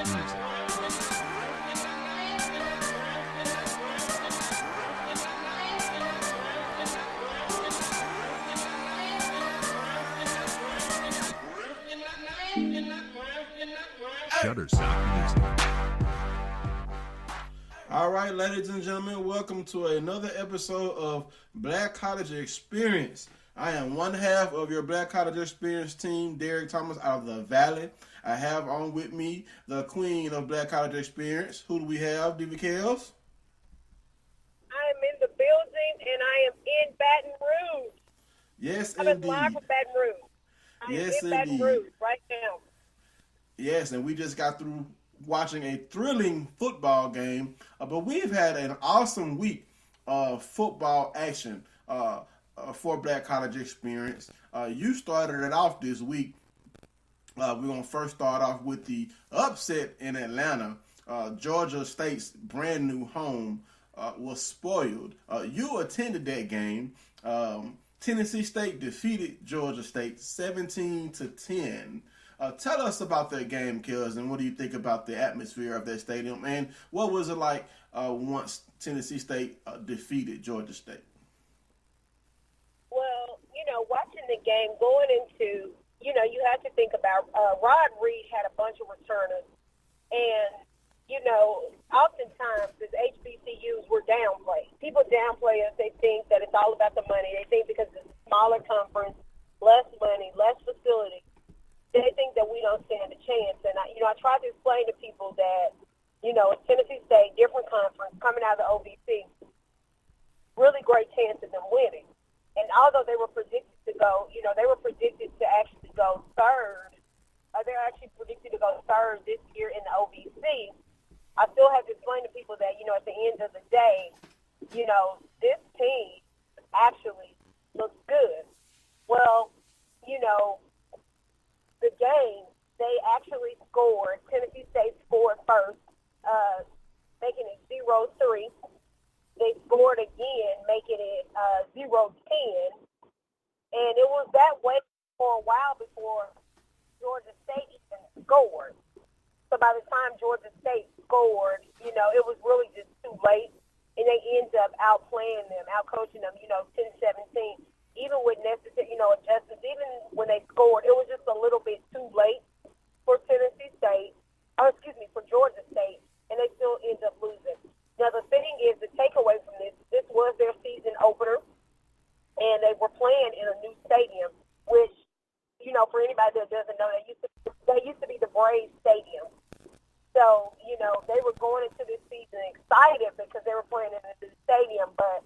music. Shutterstock Music. All right, ladies and gentlemen, welcome to another episode of Black College Experience. I am one half of your Black College Experience team, Derek Thomas out of the Valley. I have on with me the queen of Black College Experience. Who do we have, DV Kells? I am in the building and I am in Baton Rouge. Yes, I'm indeed. live from Baton Rouge. I Yes, am in Baton indeed. Rouge right now. Yes, and we just got through watching a thrilling football game, but we've had an awesome week of football action for Black College Experience. You started it off this week. We're going to first start off with the upset in Atlanta. Georgia State's brand new home was spoiled. You attended that game. Tennessee State defeated Georgia State 17-10. Tell us about that game, Kels, and what do you think about the atmosphere of that stadium? And what was it like once Tennessee State defeated Georgia State? Well, watching the game, going into, you have to think about Rod Reed had a bunch of returners. And, oftentimes as HBCUs were downplayed. People downplay us. They think that it's all about the money. They think because it's a smaller conference, less money, less facility, they think that we don't stand a chance. And, I try to explain to people that, it's Tennessee State, different conference, coming out of the OVC, really great chance of them winning. And although they were predicted to go, they were predicted to actually go third, they're actually predicted to go third this year in the OVC, I still have to explain to people that, at the end of the day, this team actually looks good. Well, the game, they actually scored. Tennessee State scored first, making it 0-3. They scored again, making it 0-10. And it was that way for a while before Georgia State even scored. So by the time Georgia State scored, it was really just too late. And they ended up outplaying them, outcoaching them, 10-17. Even with necessary, adjustments, even when they scored, it was just a little bit too late for for Georgia State, and they still end up losing. Now, the thing is, the takeaway from this was their season opener, and they were playing in a new stadium, which, for anybody that doesn't know, they used to be the Braves Stadium. So, they were going into this season excited because they were playing in a new stadium, but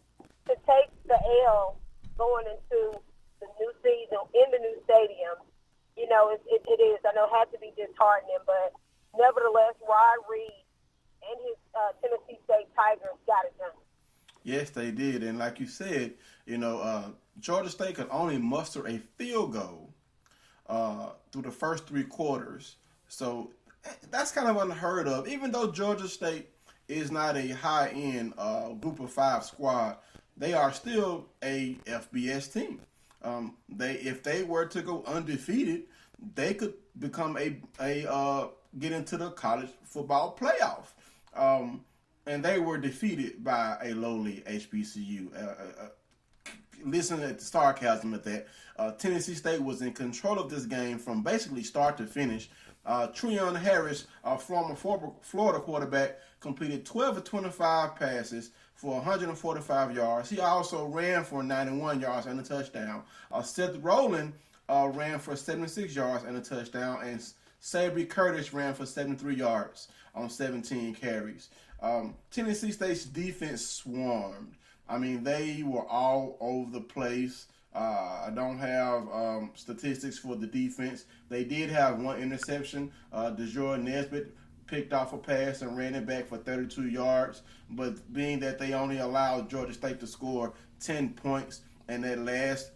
to take the L going into the new season in the new stadium, it is. I know it had to be disheartening, but nevertheless, Rod Reed and his Tennessee State Tigers got it done. Yes, they did. And like you said, Georgia State could only muster a field goal through the first three quarters. So that's kind of unheard of. Even though Georgia State is not a high-end group of five squad, they are still a FBS team. If they were to go undefeated, they could become get into the college football playoff. And they were defeated by a lowly HBCU. Listen to the sarcasm at that. Tennessee State was in control of this game from basically start to finish. Treon Harris, a former Florida quarterback, completed 12 of 25 passes for 145 yards. He also ran for 91 yards and a touchdown. Seth Rowland ran for 76 yards and a touchdown, and Sabry Curtis ran for 73 yards on 17 carries. Tennessee State's defense swarmed. I mean, they were all over the place. I don't have statistics for the defense. They did have one interception. DeJoy Nesbitt picked off a pass and ran it back for 32 yards. But being that they only allowed Georgia State to score 10 points, and that last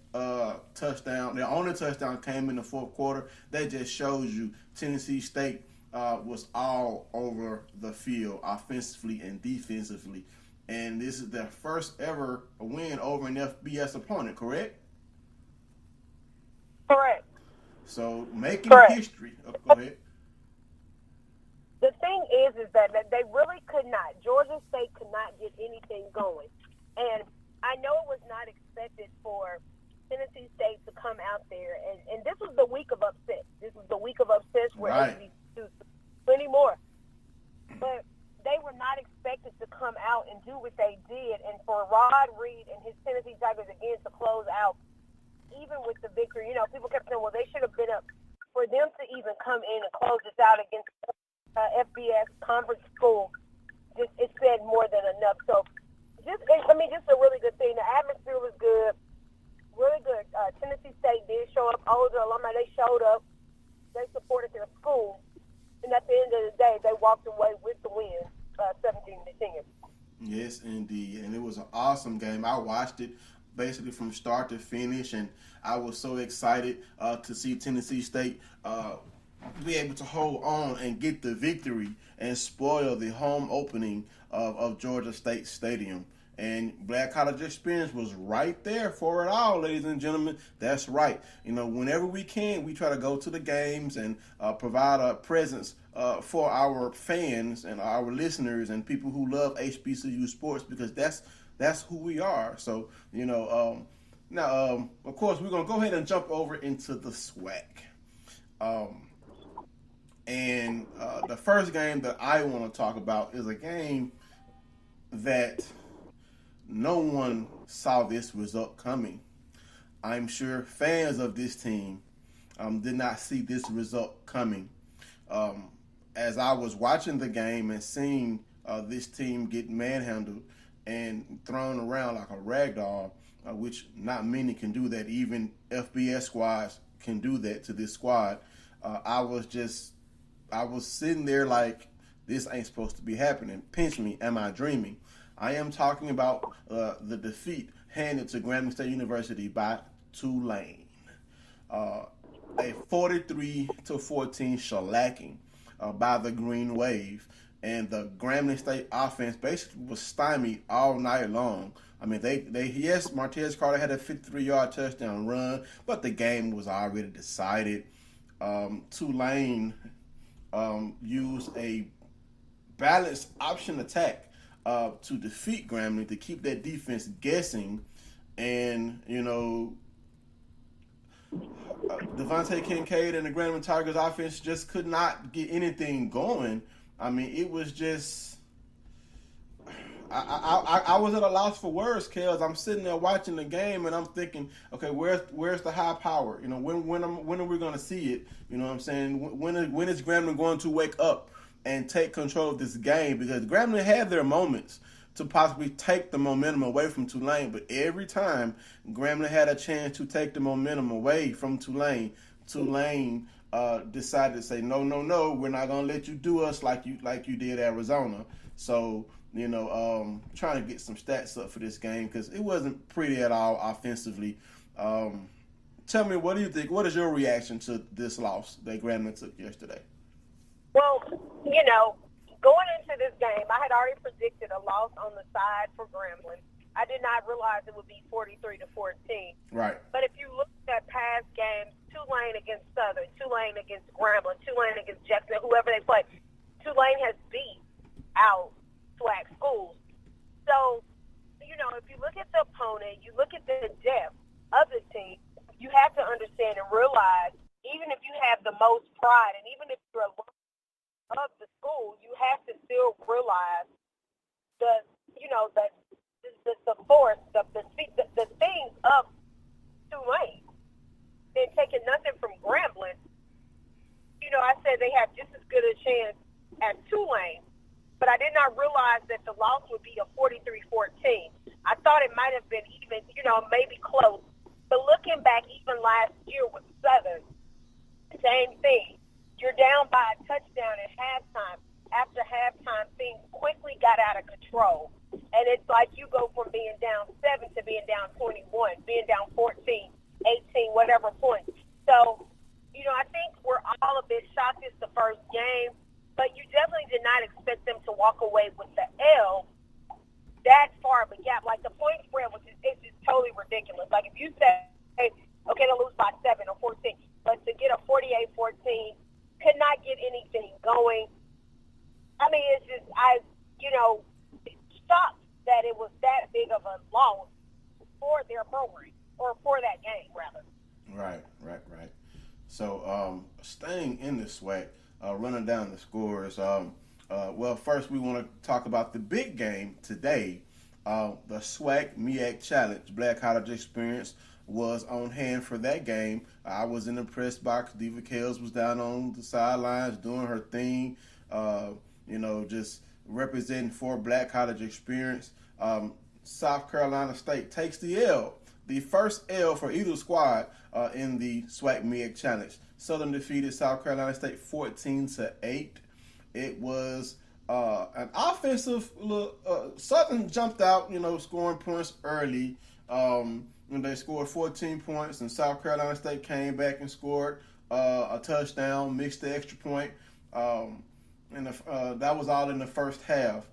touchdown, their only touchdown came in the fourth quarter, that just shows you Tennessee State was all over the field offensively and defensively. And this is their first ever win over an FBS opponent, correct? Correct. So making Correct. history. Oh, go ahead. the thing is that they really could not. Georgia State could not get anything going. And I know it was not expected for Tennessee State to come out there. And this was the week of upsets. This was the week of upsets where HBCU plenty more. But they were not expected to come out and do what they did. And for Rod Reed and his Tennessee Tigers again to close out, even with the victory, you know, people kept saying, well, they should have been up. For them to even come in and close this out against FBS conference school, it said more than enough. So, just a really good thing. The atmosphere was good, really good. Tennessee State did show up. Older alumni, they showed up. They supported their school. And at the end of the day, they walked away with the win, 17-10. Yes, indeed. And it was an awesome game. I watched it basically from start to finish, and I was so excited to see Tennessee State be able to hold on and get the victory and spoil the home opening of Georgia State Stadium. And Black College Experience was right there for it all, ladies and gentlemen. That's right. You know, whenever we can, we try to go to the games and provide a presence for our fans and our listeners and people who love HBCU sports, because that's who we are. So, you know, now, of course, we're going to go ahead and jump over into the SWAC. And the first game that I want to talk about is a game that no one saw this result coming. I'm sure fans of this team did not see this result coming. As I was watching the game and seeing this team get manhandled and thrown around like a rag doll, which not many can do that. Even FBS squads can do that to this squad. I was sitting there like, this ain't supposed to be happening. Pinch me, am I dreaming? I am talking about the defeat handed to Grambling State University by Tulane. A 43-14 shellacking by the Green Wave. And the Grambling State offense basically was stymied all night long. I mean, yes, Martez Carter had a 53-yard touchdown run, but the game was already decided. Tulane used a balanced option attack to defeat Grambling, to keep that defense guessing. And, you know, Devontae Kincaid and the Grambling Tigers offense just could not get anything going. I mean, it was just, I was at a loss for words, Kels. I'm sitting there watching the game and I'm thinking, okay, where's the high power? You know, when are we going to see it? You know what I'm saying? When is Grambling going to wake up and take control of this game? Because Grambling had their moments to possibly take the momentum away from Tulane, but every time Grambling had a chance to take the momentum away from Tulane, decided to say, no, we're not going to let you do us like you did Arizona. So, you know, trying to get some stats up for this game, because it wasn't pretty at all offensively. Tell me, what do you think? What is your reaction to this loss that Grambling took yesterday? Well, you know, going into this game, I had already predicted a loss on the side for Grambling. I did not realize it would be 43-14. Right. But if you look at past games, Tulane against Southern, Tulane against Grambling, Tulane against Jackson, whoever they play, Tulane has beat out SWAC schools. So, you know, if you look at the opponent, you look at the depth of the team, you have to understand and realize, even if you have the most pride, and even if you're a of the school, you have to still realize the force, the things of Tulane. Then taking nothing from Grambling, you know, I said they have just as good a chance as Tulane, but I did not realize that the loss would be a 43-14. I thought it might have been even, you know, maybe close. But looking back, even last year with Southern, same thing. You're down by a touchdown at halftime. After halftime, things quickly got out of control. And it's like you go from being down 7 to being down 21, being down 14, 18, whatever points. So, you know, I think we're all a bit shocked it's the first game, but you definitely did not expect them to walk away with the L that far of a gap. Like the point spread, it's just totally ridiculous. Like if you say, hey, okay, they'll lose by 7 or 14, but to get a 48-14, could not get anything going. I mean, it's just, shocked that it was that big of a loss for their program, or for that game, rather. Right. So, staying in the SWAC, running down the scores. Well, first we want to talk about the big game today. The SWAC MEAC Challenge Black College Experience was on hand for that game. I was in the press box. Diva Kales was down on the sidelines doing her thing, just representing for Black College Experience. South Carolina State takes the L, the first L for either squad in the SWAC MEAC Challenge. Southern defeated South Carolina State 14-8. It was an offensive Southern jumped out, scoring points early. They scored 14 points, and South Carolina State came back and scored a touchdown, mixed the extra point, and that was all in the first half.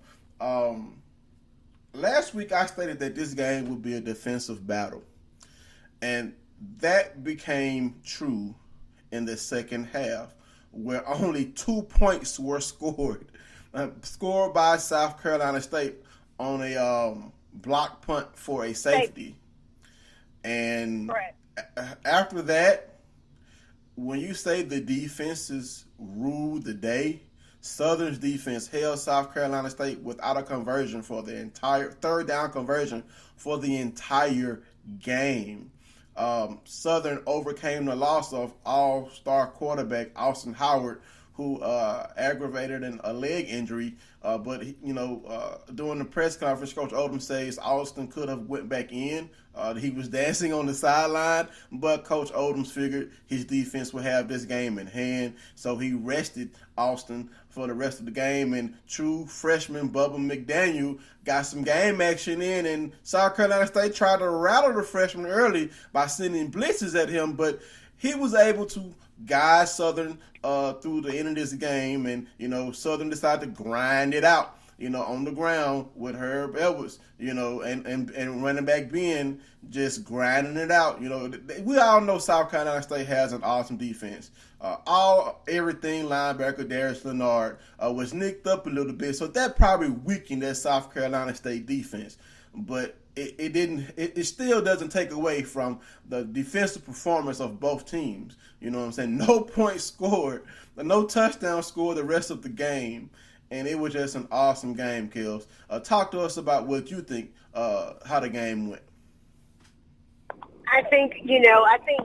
Last week I stated that this game would be a defensive battle, and that became true in the second half, where only 2 points were scored by South Carolina State on a block punt for a safety. And after that, when you say the defenses ruled the day, Southern's defense held South Carolina State without a conversion for the entire third down conversion for the entire game. Southern overcame the loss of all-star quarterback Austin Howard, who aggravated a leg injury. But during the press conference, Coach Odom says Austin could have went back in. He was dancing on the sideline, but Coach Odom figured his defense would have this game in hand, so he rested Austin for the rest of the game. And true freshman Bubba McDaniel got some game action in, and South Carolina State tried to rattle the freshman early by sending blitzes at him, but he was able to guide Southern through the end of this game, and Southern decided to grind it out, on the ground with Herb Edwards, and running back Ben just grinding it out. We all know South Carolina State has an awesome defense. Everything linebacker Darius Leonard was nicked up a little bit, so that probably weakened that South Carolina State defense. But it still doesn't take away from the defensive performance of both teams. You know what I'm saying? No points scored, no touchdown scored the rest of the game, and it was just an awesome game, Kills. Talk to us about what you think, how the game went. I think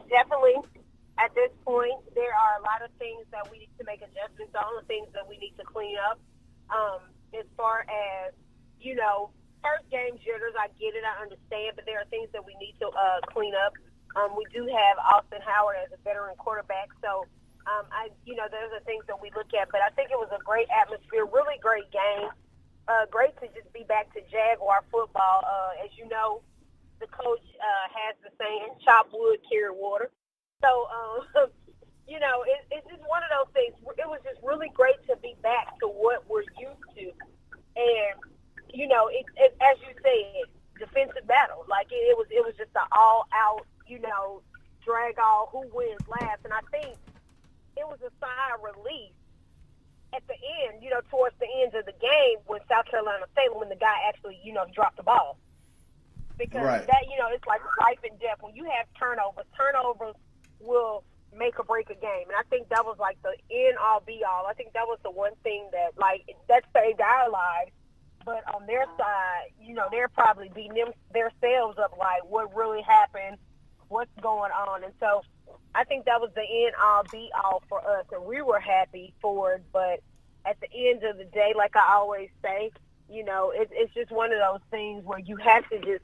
definitely at this point there are a lot of things that we need to make adjustments on, things that we need to clean up. As far as, first game jitters, I get it, I understand, but there are things that we need to clean up. We do have Austin Howard as a veteran quarterback, so those are things that we look at. But I think it was a great atmosphere, really great game. Great to just be back to Jaguar football. As you know, the coach has the saying, chop wood, carry water. So, it's just one of those things. It was just really great to be back to what we're used to. And, as you said, defensive battle. Like, it was just an all-out, drag all, who wins last. And I think it was a sigh of relief at the end, towards the end of the game when South Carolina State, when the guy actually, dropped the ball. Because that, it's like life and death. When you have turnovers will make or break a game. And I think that was like the end-all, be-all. I think that was the one thing that saved our lives. But on their side, they're probably beating themselves up, like, what really happened, what's going on. And so I think that was the end-all, be-all for us. And we were happy for it. But at the end of the day, like I always say, it's just one of those things where you have to just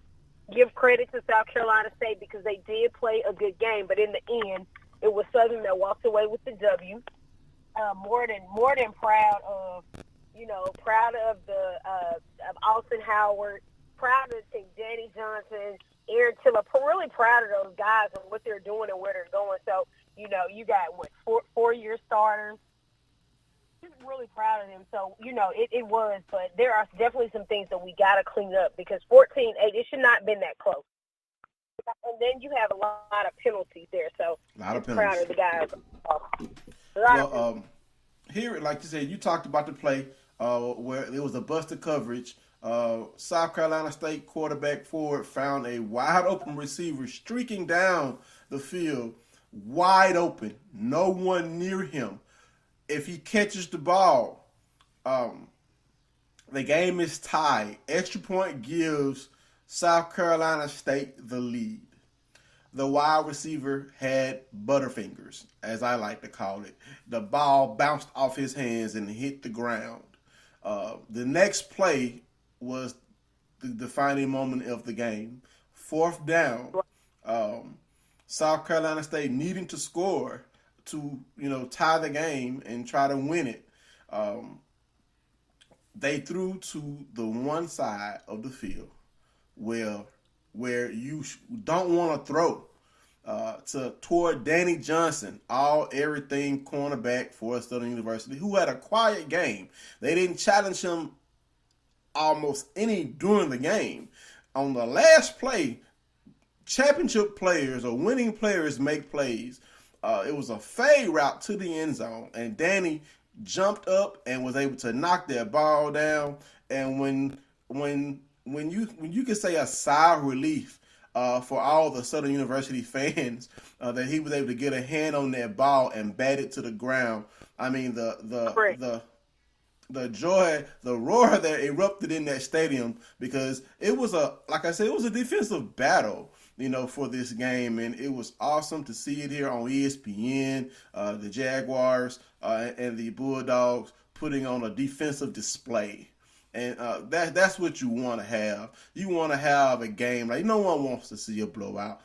give credit to South Carolina State because they did play a good game. But in the end, it was Southern that walked away with the W. More than proud of, proud of of Austin Howard, proud of Danny Johnson, Aaron Tiller, really proud of those guys and what they're doing and where they're going. So, you got four-year starters. Just really proud of them. So, it was, but there are definitely some things that we got to clean up because 14-8, it should not have been that close. And then you have a lot of penalties there. So, I'm proud of the guys. Well, here, like you said, you talked about the play. where it was a busted coverage. South Carolina State quarterback Ford found a wide open receiver streaking down the field, wide open, no one near him. If he catches the ball, the game is tied. Extra point gives South Carolina State the lead. The wide receiver had butterfingers, as I like to call it. The ball bounced off his hands and hit the ground. The next play was the defining moment of the game. Fourth down, South Carolina State needing to score to tie the game and try to win it. They threw to the one side of the field where you don't want to throw toward Danny Johnson, everything cornerback for Southern University, who had a quiet game. They didn't challenge him almost any during the game. On the last play, championship players or winning players make plays. It was a fade route to the end zone, and Danny jumped up and was able to knock that ball down. And when you can say a sigh of relief for all the Southern University fans that he was able to get a hand on that ball and bat it to the ground. I mean, the joy, the roar that erupted in that stadium, because it was a defensive battle, for this game, and it was awesome to see it here on ESPN. The Jaguars and the Bulldogs putting on a defensive display. And that's what you want to have. You want to have a game like no one wants to see a blowout.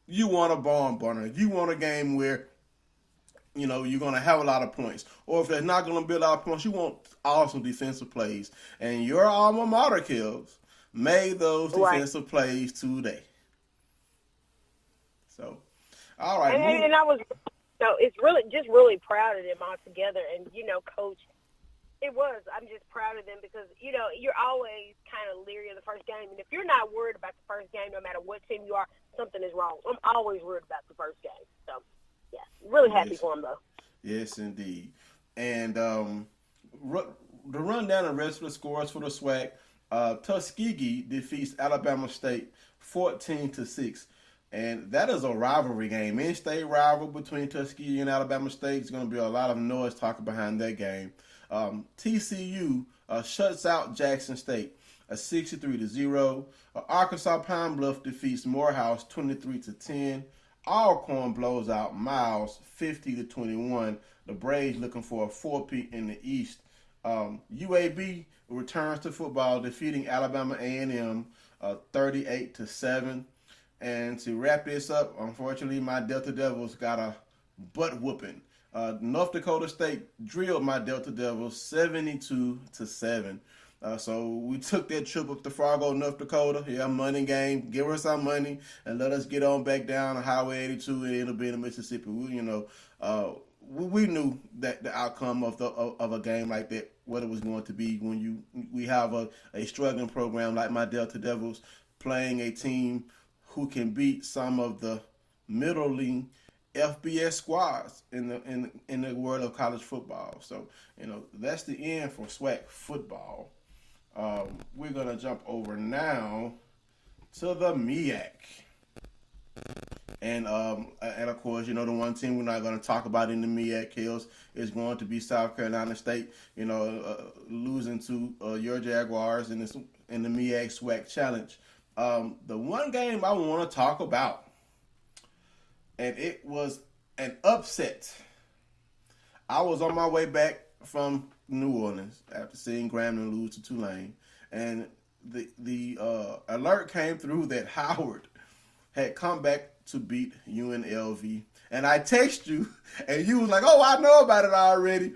You want a barn burner. You want a game where you're going to have a lot of points. Or if there's not going to be a lot of points, you want awesome defensive plays. And your alma mater, Kills, made those defensive plays today. So, all right. And I was, it's really proud of them all together. And, Coach, I'm just proud of them because, you're always kind of leery of the first game. And if you're not worried about the first game, no matter what team you are, something is wrong. I'm always worried about the first game. So, yeah, really happy for them, though. Yes, indeed. And to run down the rest of the scores for the SWAC, Tuskegee defeats Alabama State 14-6. And that is a rivalry game. In-state rival between Tuskegee and Alabama State. There's going to be a lot of noise talking behind that game. TCU shuts out Jackson State 63-0. Arkansas Pine Bluff defeats Morehouse 23-10. Alcorn blows out Miles 50-21. The Braves looking for a 4-peat in the East. UAB returns to football, defeating Alabama A&M 38-7. And to wrap this up, unfortunately, my Delta Devils got a butt whooping. North Dakota State drilled my Delta Devils 72-7. So we took that trip up to Fargo, North Dakota. Yeah, money game. Give us our money and let us get on back down on Highway 82 and it'll be in Mississippi. We knew that the outcome of a game like that, what it was going to be when we have a struggling program like my Delta Devils playing a team who can beat some of the middling FBS squads in the world of college football. So, that's the end for SWAC football. We're going to jump over now to the MEAC. And of course, the one team we're not going to talk about in the MEAC, Hills, is going to be South Carolina State, losing to your Jaguars in the MEAC SWAC Challenge. The one game I want to talk about, and it was an upset. I was on my way back from New Orleans after seeing Grambling lose to Tulane, and the alert came through that Howard had come back to beat UNLV. And I text you, and you was like, "Oh, I know about it already."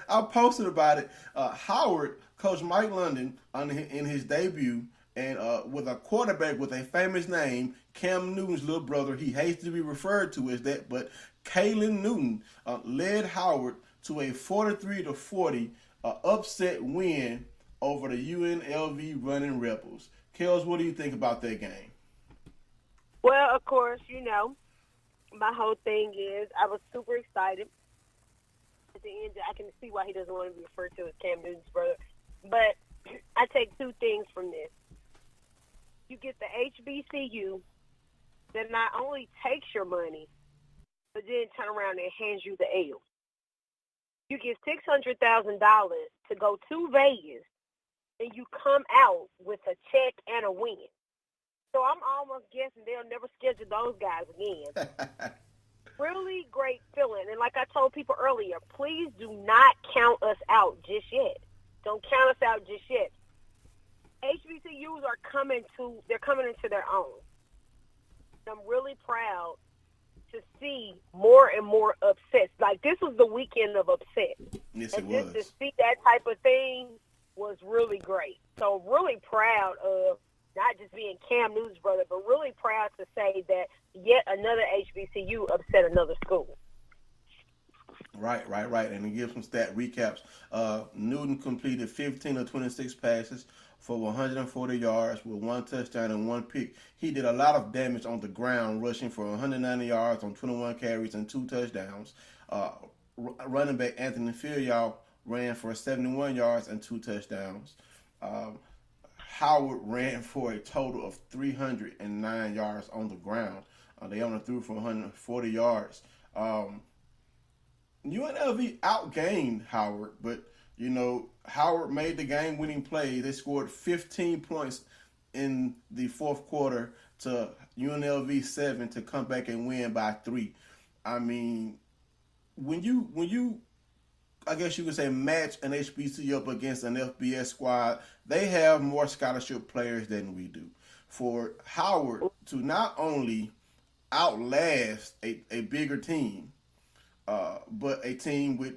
I posted about it. Howard, Coach Mike London, in his debut, and with a quarterback with a famous name, Cam Newton's little brother. He hates to be referred to as that, but Kalen Newton led Howard to a 43-40 upset win over the UNLV Running Rebels. Kels, what do you think about that game? Well, of course, my whole thing is I was super excited at the end, I can see why he doesn't want to be referred to as Cam Newton's brother. But I take two things from this. You get the HBCU that not only takes your money, but then turn around and hands you the L. You get $600,000 to go to Vegas, and you come out with a check and a win. So I'm almost guessing they'll never schedule those guys again. Really great feeling. And like I told people earlier, please do not count us out just yet. Don't count us out just yet. HBCUs are coming into their own. I'm really proud to see more and more upsets. Like, this was the weekend of upsets. Yes, and it was. Just to see that type of thing was really great. So really proud of not just being Cam Newton's brother, but really proud to say that yet another HBCU upset another school. Right. And to give some stat recaps, Newton completed 15 of 26 passes for 140 yards with 1 touchdown and 1 pick. He did a lot of damage on the ground, rushing for 190 yards on 21 carries and 2 touchdowns. Running back Anthony Filial ran for 71 yards and 2 touchdowns. Howard ran for a total of 309 yards on the ground. They only threw for 140 yards. UNLV outgained Howard, but Howard made the game-winning play. They scored 15 points in the fourth quarter to UNLV 7 to come back and win by 3. I mean, when you I guess you could say match an HBCU up against an FBS squad, they have more scholarship players than we do. For Howard to not only outlast a bigger team, but a team with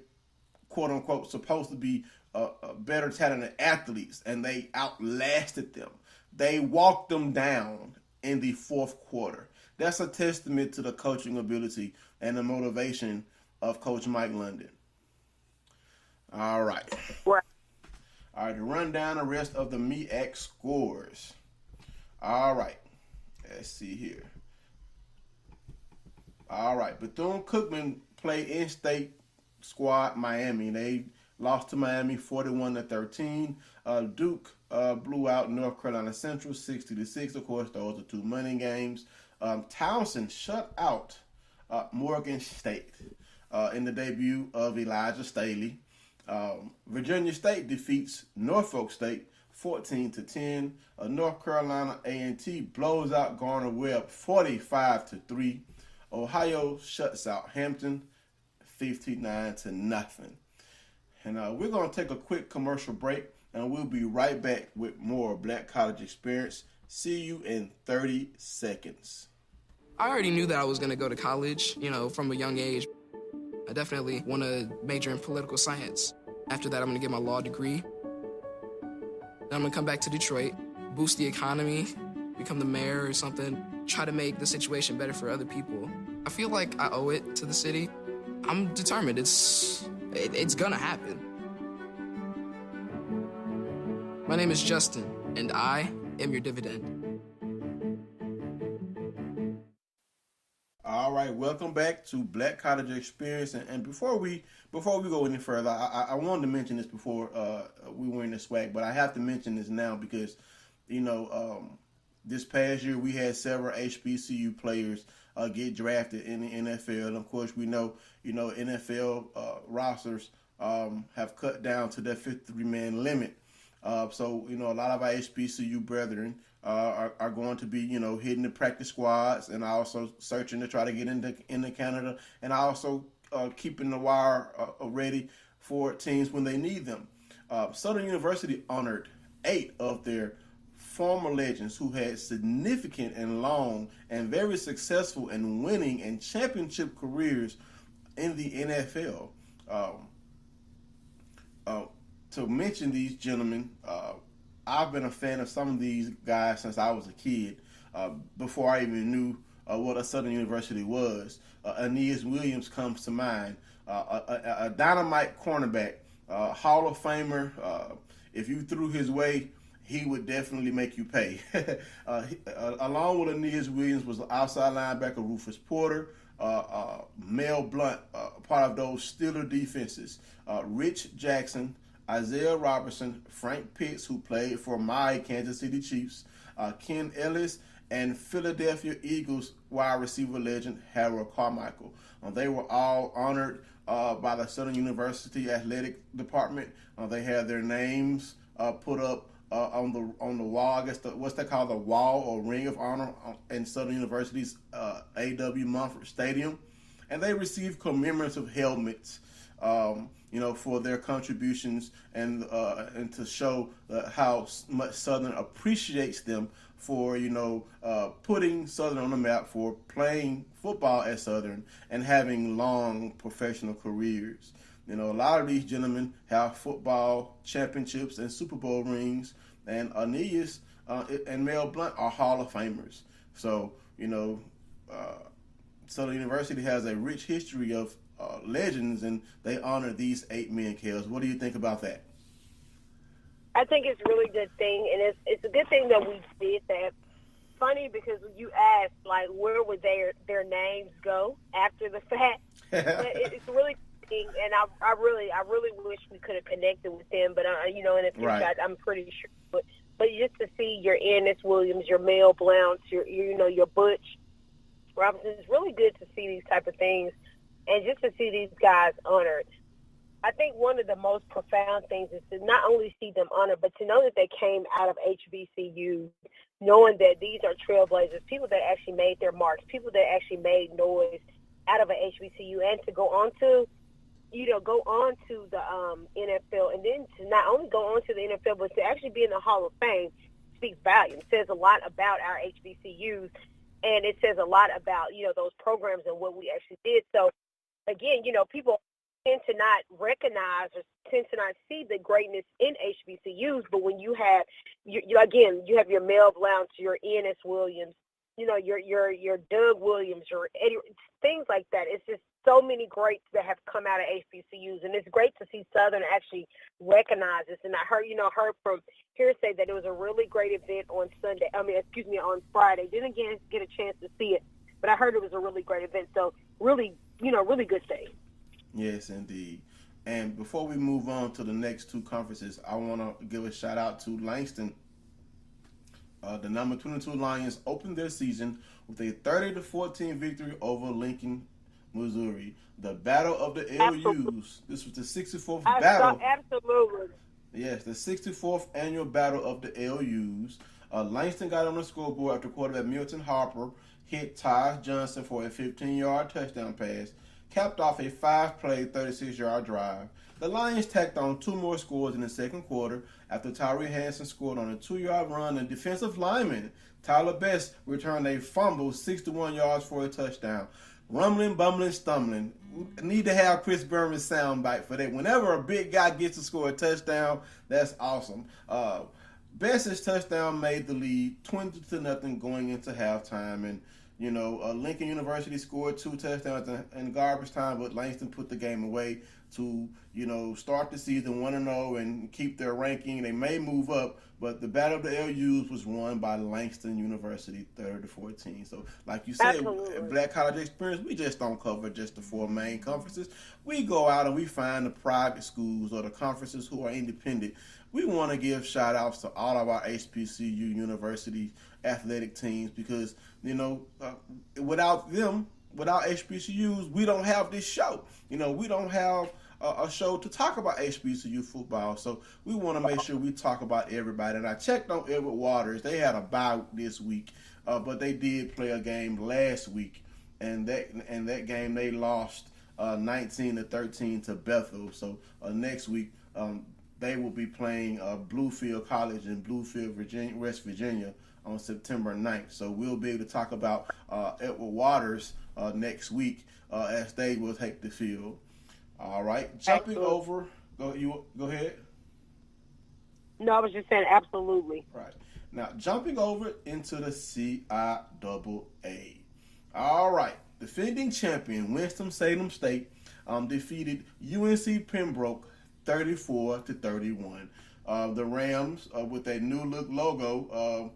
quote-unquote supposed to be better talented athletes, and they outlasted them. They walked them down in the fourth quarter. That's a testament to the coaching ability and the motivation of Coach Mike London. All right. All right, to run down the rest of the MEAC scores. All right. Let's see here. All right, Bethune-Cookman played in-state squad Miami. They lost to Miami 41-13. Duke blew out North Carolina Central 60-6. Of course, those are 2 money games. Townsend shut out Morgan State in the debut of Elijah Staley. Virginia State defeats Norfolk State 14-10. North Carolina A&T blows out Garner-Webb 45-3. Ohio shuts out Hampton 59-0. And we're going to take a quick commercial break, and we'll be right back with more Black College Experience. See you in 30 seconds. I already knew that I was going to go to college, from a young age. I definitely want to major in political science. After that, I'm going to get my law degree. Then I'm going to come back to Detroit, boost the economy, become the mayor or something, try to make the situation better for other people. I feel like I owe it to the city. I'm determined. It's going to happen. My name is Justin, and I am your dividend. All right, welcome back to Black College Experience. And before we go any further, I wanted to mention this before we were in the SWAC, but I have to mention this now because, this past year we had several HBCU players get drafted in the NFL. And of course, we know, NFL rosters have cut down to their 53-man limit. So, a lot of our HBCU brethren are going to be, hitting the practice squads and also searching to try to get into Canada, and also keeping the wire ready for teams when they need them. Southern University honored 8 of their former legends who had significant and long and very successful and winning and championship careers in the NFL. To mention these gentlemen, I've been a fan of some of these guys since I was a kid, before I even knew what a Southern University was. Aeneas Williams comes to mind, a dynamite cornerback, Hall of Famer. If you threw his way, he would definitely make you pay. Along with Aeneas Williams was outside linebacker Rufus Porter, Mel Blount, part of those Steeler defenses. Rich Jackson, Isaiah Robertson, Frank Pitts, who played for my Kansas City Chiefs, Ken Ellis, and Philadelphia Eagles wide receiver legend Harold Carmichael. They were all honored by the Southern University Athletic Department. They had their names put up on the wall. I guess what's that called, the wall or ring of honor in Southern University's A.W. Mumford Stadium, and they received commemorative helmets, for their contributions and to show how much Southern appreciates them for putting Southern on the map, for playing football at Southern and having long professional careers. A lot of these gentlemen have football championships and Super Bowl rings, and Aeneas and Mel Blount are Hall of Famers. So, Southern University has a rich history of legends, and they honor these 8 men, Kels. What do you think about that? I think it's a really good thing, and it's a good thing that we did that. Funny because when you asked, like, where would their names go after the fact, it's really thing, and I really wish we could have connected with them, but in the future, right. I'm pretty sure. But just to see your Ennis Williams, your Mel Blounts, your Butch Robinson, it's really good to see these type of things, and just to see these guys honored. I think one of the most profound things is to not only see them honored, but to know that they came out of HBCU, knowing that these are trailblazers, people that actually made their marks, people that actually made noise out of an HBCU, and to go on to the NFL, and then to not only go on to the NFL, but to actually be in the Hall of Fame speaks volumes. It says a lot about our HBCUs, and it says a lot about, those programs and what we actually did. So, again, people tend to not recognize or tend to not see the greatness in HBCUs, but when you have, you have your Mel Blounts, your Ennis Williams, your Doug Williams, or Eddie, things like that. It's just so many greats that have come out of HBCUs, and it's great to see Southern actually recognize this. And I heard from hearsay that it was a really great event on on Friday. Didn't get a chance to see it, but I heard it was a really great event. So really good thing. Yes, indeed. And before we move on to the next two conferences, I want to give a shout out to Langston. The number 22 Lions opened their season with a 30-14 victory over Lincoln, Missouri. The Battle of the LUs. Absolutely. This was the 64th battle. Absolutely. Yes, the 64th annual Battle of the LUs. Langston got on the scoreboard after quarterback Milton Harper hit Ty Johnson for a 15-yard touchdown pass, capped off a 5-play, 36-yard drive. The Lions tacked on 2 more scores in the second quarter after Tyree Hansen scored on a 2-yard run, and defensive lineman Tyler Best returned a fumble 61 yards for a touchdown. Rumbling, bumbling, stumbling. Need to have Chris Berman's soundbite for that. Whenever a big guy gets to score a touchdown, that's awesome. Best's touchdown made the lead 20-0 going into halftime, and Lincoln University scored 2 touchdowns in garbage time, but Langston put the game away to, start the season 1-0 and keep their ranking. They may move up, but the Battle of the LUs was won by Langston University 30-14. So, like you said, Black College Experience, we just don't cover just the 4 main conferences. We go out and we find the private schools or the conferences who are independent. We want to give shout-outs to all of our HBCU university athletic teams because, without them, without HBCUs, we don't have this show. We don't have a show to talk about HBCU football. So we want to make sure we talk about everybody. And I checked on Edward Waters. They had a bye this week, but they did play a game last week. And that game they lost 19-13 to Bethel. So next week they will be playing Bluefield College in Bluefield, West Virginia on September 9th. So we'll be able to talk about Edward Waters next week as they will take the field. All right. Jumping over. Go ahead. No, I was just saying absolutely. Right. Now, jumping over into the CIAA. All right. Defending champion Winston-Salem State defeated UNC Pembroke 34-31. The Rams, with a new look logo,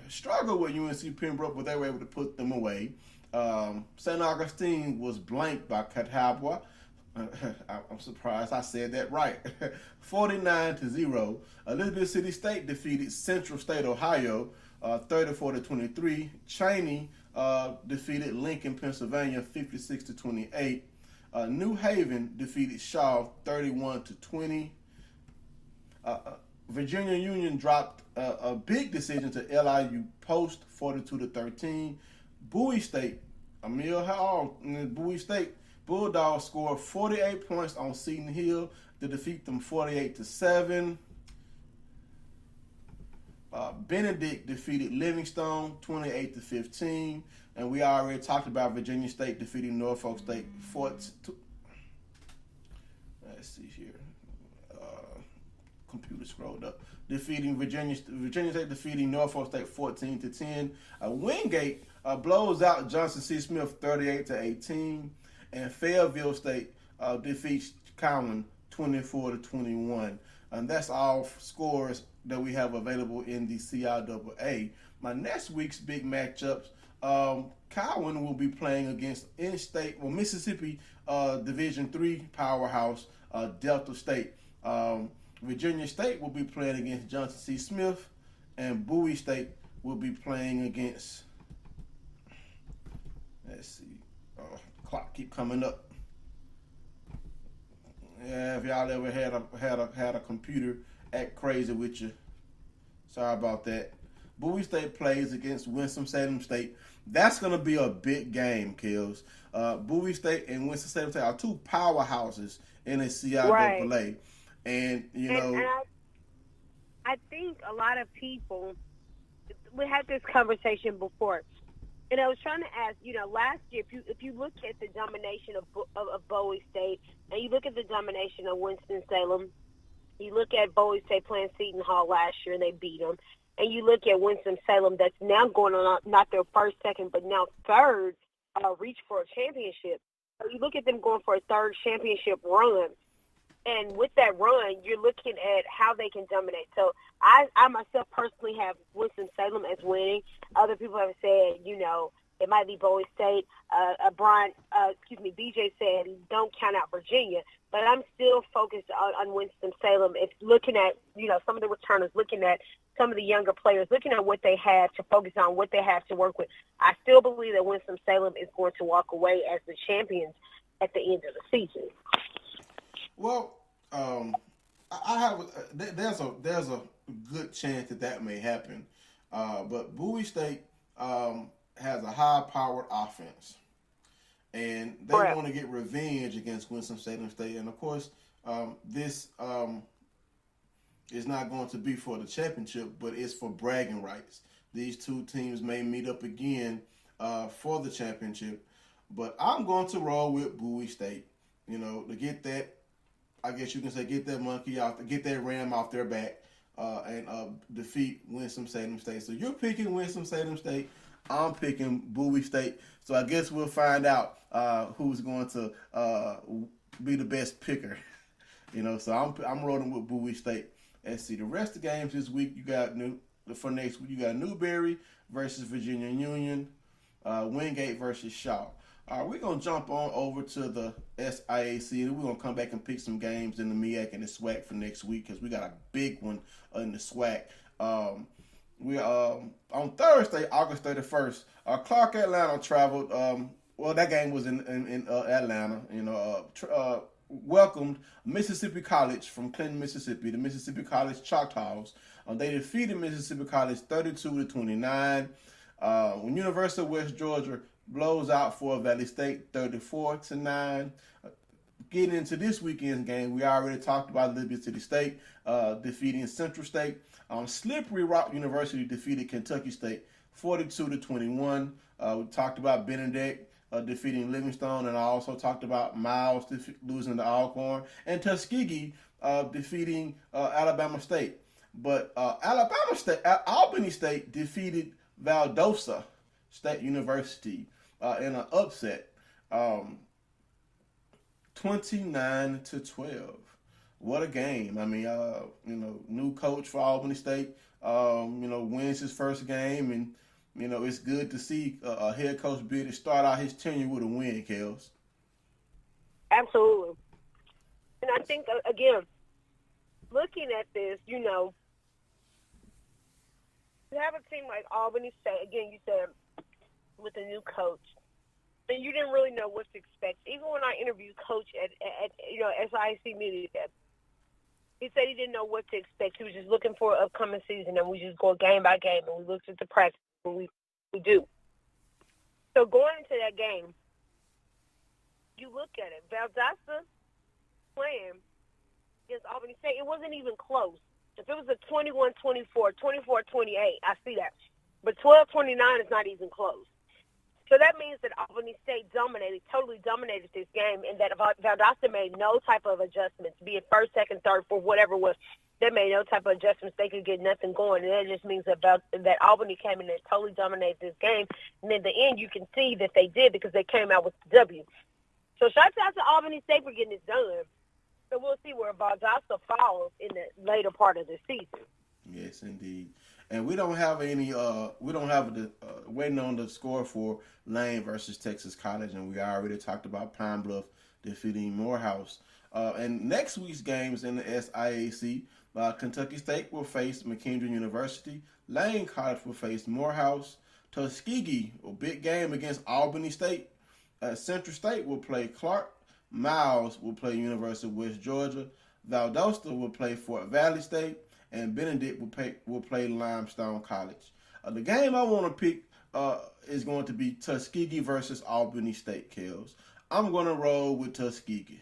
struggled with UNC Pembroke, but they were able to put them away. St. Augustine was blanked by Catawba. I'm surprised I said that right. 49-0. Elizabeth City State defeated Central State, Ohio, 34-23. Cheney defeated Lincoln, Pennsylvania, 56-28. New Haven defeated Shaw, 31-20. Virginia Union dropped a big decision to LIU Post, 42-13. Bowie State, Emil Hall, Bowie State Bulldogs scored 48 points on Seton Hill to defeat them 48-7. Benedict defeated Livingstone 28-15, and we already talked about Virginia State defeating Norfolk State 42. Let's see here. Computer scrolled up. Virginia State defeating Norfolk State 14-10. Wingate blows out Johnson C. Smith 38-18, and Fayetteville State defeats Cowan 24-21. And that's all scores that we have available in the CIAA. My next week's big matchups, Cowan will be playing against Mississippi Division III powerhouse Delta State. Virginia State will be playing against Johnson C. Smith, and Bowie State will be playing against. Let's see. Clock keep coming up. Yeah, if y'all ever had a computer act crazy with you, sorry about that. Bowie State plays against Winston-Salem State. That's going to be a big game, Kills. Bowie State and Winston-Salem State are two powerhouses in the CIAA. Right. And, I think a lot of people, we had this conversation before, and I was trying to ask, last year, if you look at the domination of Bowie State, and you look at the domination of Winston-Salem, you look at Bowie State playing Seton Hall last year, and they beat them, and you look at Winston-Salem that's now going on, not their first, second, but now third reach for a championship. So you look at them going for a third championship run. And with that run, you're looking at how they can dominate. So I myself personally have Winston-Salem as winning. Other people have said, it might be Bowie State. BJ said don't count out Virginia. But I'm still focused on Winston-Salem. It's looking at, some of the returners, looking at some of the younger players, looking at what they have to focus on, what they have to work with. I still believe that Winston-Salem is going to walk away as the champions at the end of the season. Well, I have there's a good chance that may happen, but Bowie State has a high-powered offense, and they want to get revenge against Winston-Salem State. And of course, this is not going to be for the championship, but it's for bragging rights. These two teams may meet up again for the championship, but I'm going to roll with Bowie State. To get that. I guess you can say get that monkey off, get that ram off their back, and defeat Winston-Salem State. So you're picking Winston-Salem State. I'm picking Bowie State. So I guess we'll find out who's going to be the best picker. So I'm rolling with Bowie State. Let's see the rest of the games this week. For next week you got Newberry versus Virginia Union, Wingate versus Shaw. We're going to jump on over to the SIAC, and we're going to come back and pick some games in the MEAC and the SWAC for next week because we got a big one in the SWAC. We're on Thursday, August 31st, Clark Atlanta traveled. That game was in Atlanta. Welcomed Mississippi College from Clinton, Mississippi. The Mississippi College Choctaws. They defeated Mississippi College 32-29. When University of West Georgia blows out Fort Valley State 34-9. Getting into this weekend's game, we already talked about Elizabeth City State defeating Central State. Slippery Rock University defeated Kentucky State 42-21. We talked about Benedict defeating Livingstone, and I also talked about Miles losing to Alcorn, and Tuskegee defeating Alabama State. But Albany State defeated Valdosta State University in an upset, 29-12. What a game! I mean, new coach for Albany State, wins his first game, and it's good to see a head coach be able to start out his tenure with a win, Kels. Absolutely. And I think, again, looking at this, you have a team like Albany State, again, you said, with a new coach, and you didn't really know what to expect. Even when I interviewed Coach at SIC Media, he said he didn't know what to expect. He was just looking for an upcoming season, and we just go game by game, and we looked at the practice, and we do. So going into that game, you look at it. Valdosta playing against Albany State, it wasn't even close. If it was a 21-24, 24-28, I see that. But 12-29 is not even close. So that means that Albany State totally dominated this game, and that Valdosta made no type of adjustments, be it first, second, third, fourth, whatever it was. They made no type of adjustments. They could get nothing going, and that just means that Albany came in and totally dominated this game. And in the end, you can see that they did because they came out with the W. So shout out to Albany State for getting this done. So we'll see where Valdosta falls in the later part of the season. Yes, indeed. And we don't have waiting on the score for Lane versus Texas College, and we already talked about Pine Bluff defeating Morehouse. And next week's games in the SIAC, Kentucky State will face McKendree University. Lane College will face Morehouse. Tuskegee, a big game against Albany State. Central State will play Clark. Miles will play University of West Georgia. Valdosta will play Fort Valley State. And Benedict will play Limestone College. The game I want to pick is going to be Tuskegee versus Albany State, Kels. I'm going to roll with Tuskegee.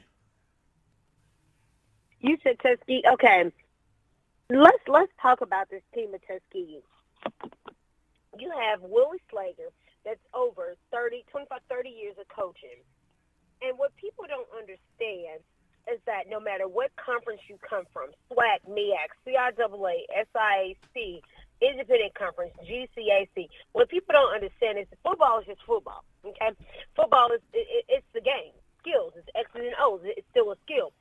You said Tuskegee. Okay. Let's talk about this team of Tuskegee. You have Willie Slager that's over 25, 30 years of coaching. And what people don't understand is that no matter what conference you come from, SWAC, MEAC, CIAA, SIAC, Independent Conference, GCAC, what people don't understand is football is just football, okay? Football it's the game. Skills. It's X's and O's. It's still a skill.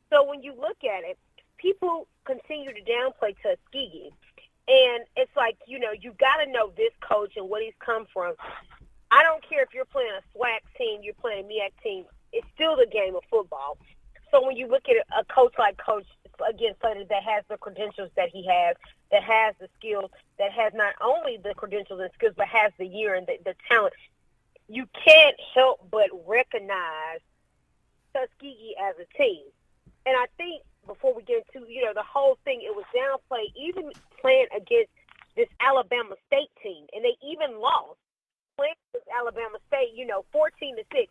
So when you look at it, people continue to downplay Tuskegee. And it's like, you got to know this coach and what he's come from. I don't care if you're playing a SWAC team, you're playing a MEAC team. It's still the game of football. So when you look at a coach like Coach, again, Slater, that has the credentials that he has, that has the skills, that has not only the credentials and skills, but has the year and the talent, you can't help but recognize Tuskegee as a team. And I think before we get into, the whole thing, it was downplayed, even playing against this Alabama State team. And they even lost. Playing against Alabama State, 14-6.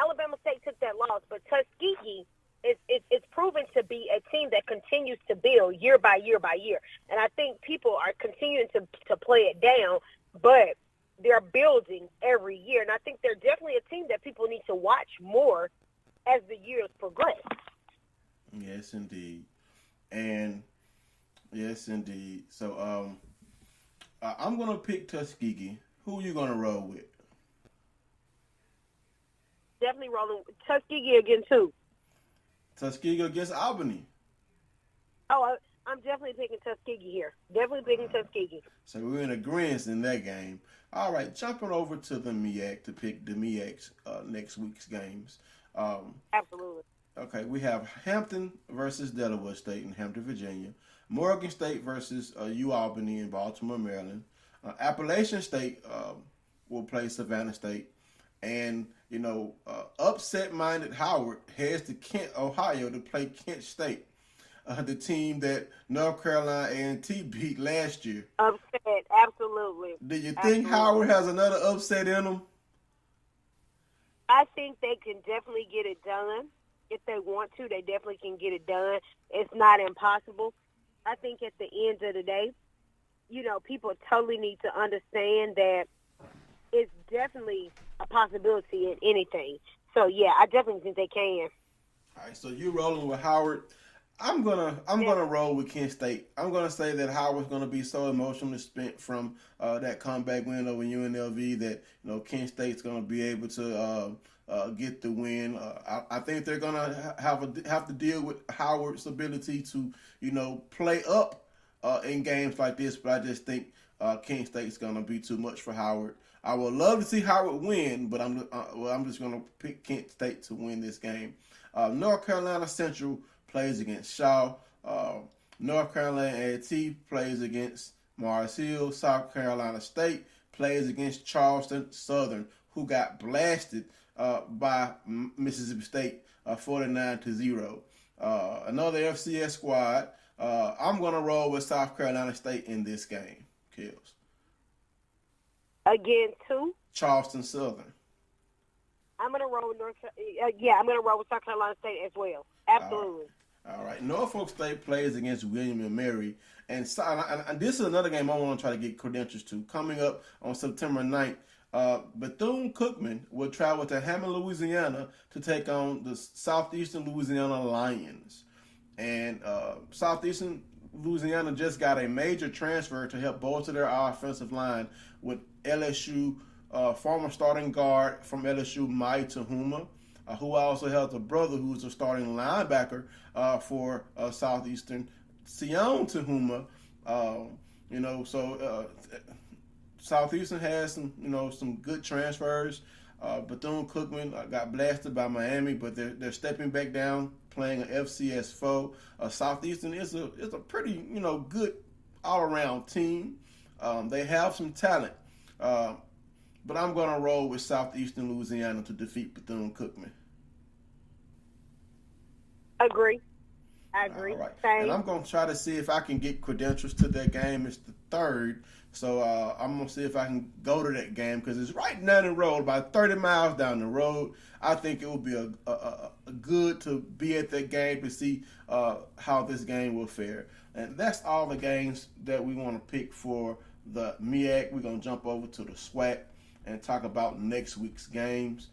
Alabama State took that loss, but Tuskegee it's proven to be a team that continues to build year by year by year. And I think people are continuing to play it down, but they're building every year. And I think they're definitely a team that people need to watch more as the years progress. Yes, indeed. And yes, indeed. So I'm going to pick Tuskegee. Who are you going to roll with? Definitely rolling Tuskegee again, too. Tuskegee against Albany. Oh, I'm definitely picking Tuskegee here. Definitely picking Tuskegee. So we're in agreement in that game. All right, jumping over to the MEAC to pick the MEAC's next week's games. Absolutely. Okay, we have Hampton versus Delaware State in Hampton, Virginia. Morgan State versus UAlbany in Baltimore, Maryland. Appalachian State will play Savannah State. And, upset-minded Howard heads to Kent, Ohio to play Kent State, the team that North Carolina A&T beat last year. Upset, absolutely. Do you think Howard has another upset in them? I think they can definitely get it done. If they want to, they definitely can get it done. It's not impossible. I think at the end of the day, people totally need to understand that it's definitely a possibility in anything. So yeah, I definitely think they can. All right, so you're rolling with Howard. I'm gonna roll with Kent State. I'm gonna say that Howard's gonna be so emotionally spent from that comeback win over UNLV that Kent State's gonna be able to get the win. I think they're gonna have to deal with Howard's ability to play up in games like this. But I just think Kent State's going to be too much for Howard. I would love to see Howard win, but I'm just going to pick Kent State to win this game. North Carolina Central plays against Shaw. North Carolina A&T plays against Mars Hill. South Carolina State plays against Charleston Southern, who got blasted by Mississippi State 49-0. Another FCS squad. I'm going to roll with South Carolina State in this game, Kills. Again, two. Charleston Southern. I'm going to roll with I'm going to roll with South Carolina State as well. Absolutely. All right. Norfolk State plays against William and Mary. And this is another game I want to try to get credentials to. Coming up on September 9th, Bethune-Cookman will travel to Hammond, Louisiana to take on the Southeastern Louisiana Lions. And Southeastern Louisiana just got a major transfer to help bolster their offensive line with LSU former starting guard from LSU, Mai Tahuma, who also has a brother who's a starting linebacker for Southeastern, Sion Tahuma. Southeastern has some good transfers. Bethune-Cookman got blasted by Miami, but they're stepping back down, playing an FCS foe. Southeastern is a pretty good all-around team. They have some talent, but I'm going to roll with Southeastern Louisiana to defeat Bethune-Cookman. Agree. I agree. All right. Same. And I'm going to try to see if I can get credentials to that game. It's the 3rd. So I'm going to see if I can go to that game because it's right down the road, about 30 miles down the road. I think it would be a good to be at that game to see how this game will fare. And that's all the games that we want to pick for the MEAC. We're going to jump over to the SWAC and talk about next week's games.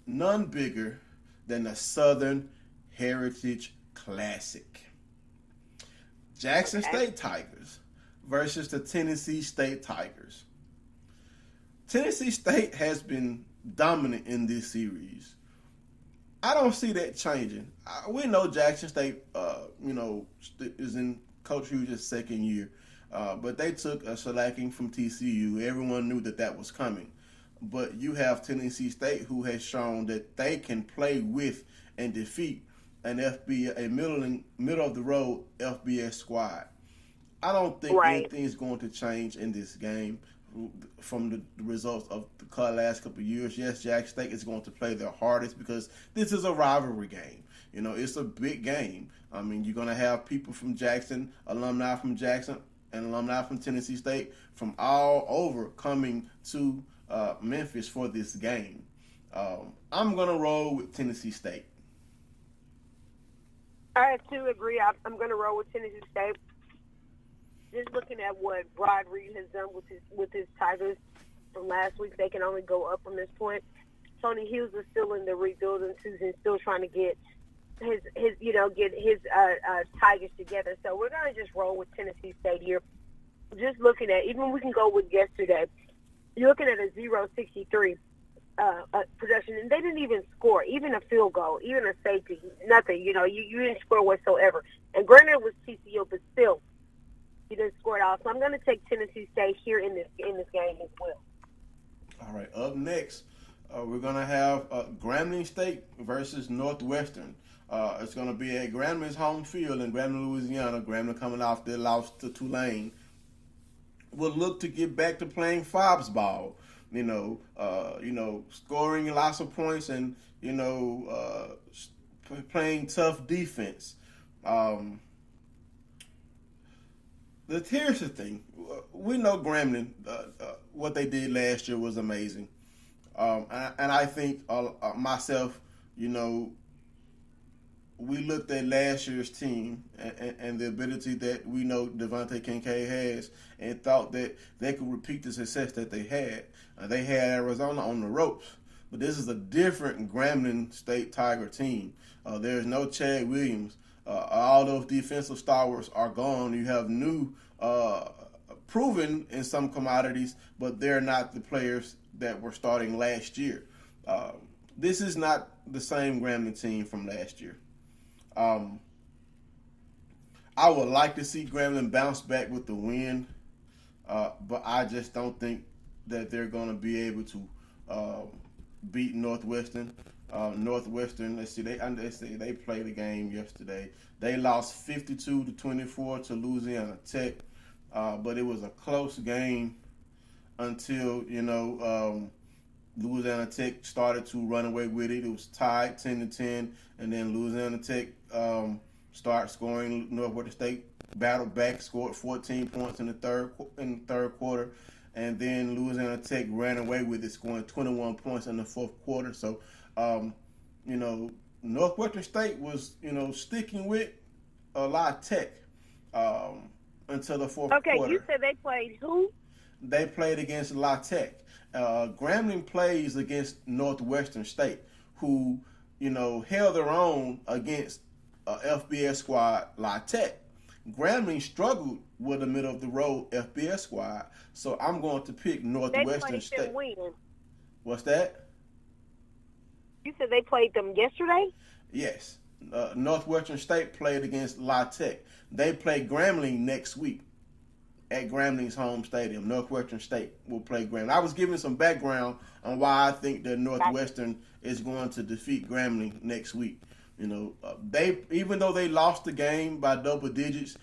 None bigger than the Southern Heritage Classic. Jackson State Tigers versus the Tennessee State Tigers. Tennessee State has been dominant in this series. I don't see that changing. We know Jackson State, is in Coach Hughes' second year, but they took a shellacking from TCU. Everyone knew that was coming. But you have Tennessee State, who has shown that they can play with and defeat a middle of the road FBS squad. I don't think anything's going to change in this game from the results of the last couple of years. Yes, Jackson State is going to play their hardest because this is a rivalry game. It's a big game. I mean, you're going to have people from Jackson, alumni from Jackson, and alumni from Tennessee State from all over coming to Memphis for this game. I'm going to roll with Tennessee State. I too agree. I'm going to roll with Tennessee State. Just looking at what Rod Reed has done with his Tigers from last week, they can only go up from this point. Tony Hughes is still in the rebuilding season, still trying to get his Tigers together. So we're going to just roll with Tennessee State here. Just looking at, even we can go with yesterday, you're looking at a 0-63 production, and they didn't even score, even a field goal, even a safety, nothing. You didn't score whatsoever. And granted, it was TCU, but still, you didn't score it all. So I'm going to take Tennessee State here in this game as well. All right. Up next, we're going to have Grambling State versus Northwestern. It's going to be at Grambling's home field in Grambling, Louisiana. Grambling coming off their loss to Tulane. Will look to get back to playing Fobs ball. Scoring lots of points and playing tough defense. Here's the thing. We know Grambling, what they did last year was amazing. And I think myself, we looked at last year's team and the ability that we know Devontae Kincaid has and thought that they could repeat the success that they had. They had Arizona on the ropes. But this is a different Grambling State Tiger team. There's no Chad Williams. All those defensive stalwarts are gone. You have new, proven in some commodities, but they're not the players that were starting last year. This is not the same Grambling team from last year. I would like to see Grambling bounce back with the win. but I just don't think that they're going to be able to beat Northwestern. Northwestern, they played a game yesterday. They lost 52-24 to Louisiana Tech, but it was a close game until Louisiana Tech started to run away with it. It was tied 10-10, and then Louisiana Tech started scoring. Northwestern State battled back, scored 14 points in the third quarter, and then Louisiana Tech ran away with it, scoring 21 points in the fourth quarter. So, Northwestern State was, sticking with La Tech until the fourth quarter. Okay, you said they played who? They played against La Tech. Grambling plays against Northwestern State, who, held their own against FBS squad La Tech. Grambling struggled with a middle-of-the-road FBS squad, so I'm going to pick Northwestern State. Them when? What's that? You said they played them yesterday? Yes. Northwestern State played against La Tech. They play Grambling next week at Grambling's home stadium. Northwestern State will play Grambling. I was giving some background on why I think that Northwestern is going to defeat Grambling next week. They, even though they lost the game by double digits,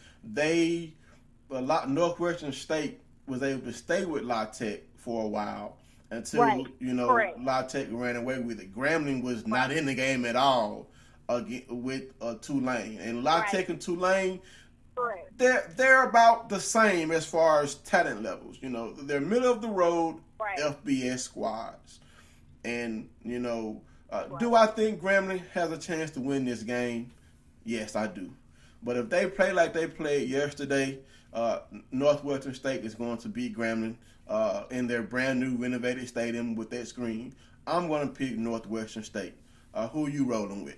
Northwestern State was able to stay with La Tech for a while until Correct. La Tech ran away with it. Grambling was not in the game at all with Tulane, and La Tech and Tulane, they're about the same as far as talent levels. They're middle of the road FBS squads, and do I think Grambling has a chance to win this game? Yes, I do. But if they play like they played yesterday, Northwestern State is going to beat Grambling in their brand new renovated stadium with that screen. I'm going to pick Northwestern State. Who are you rolling with?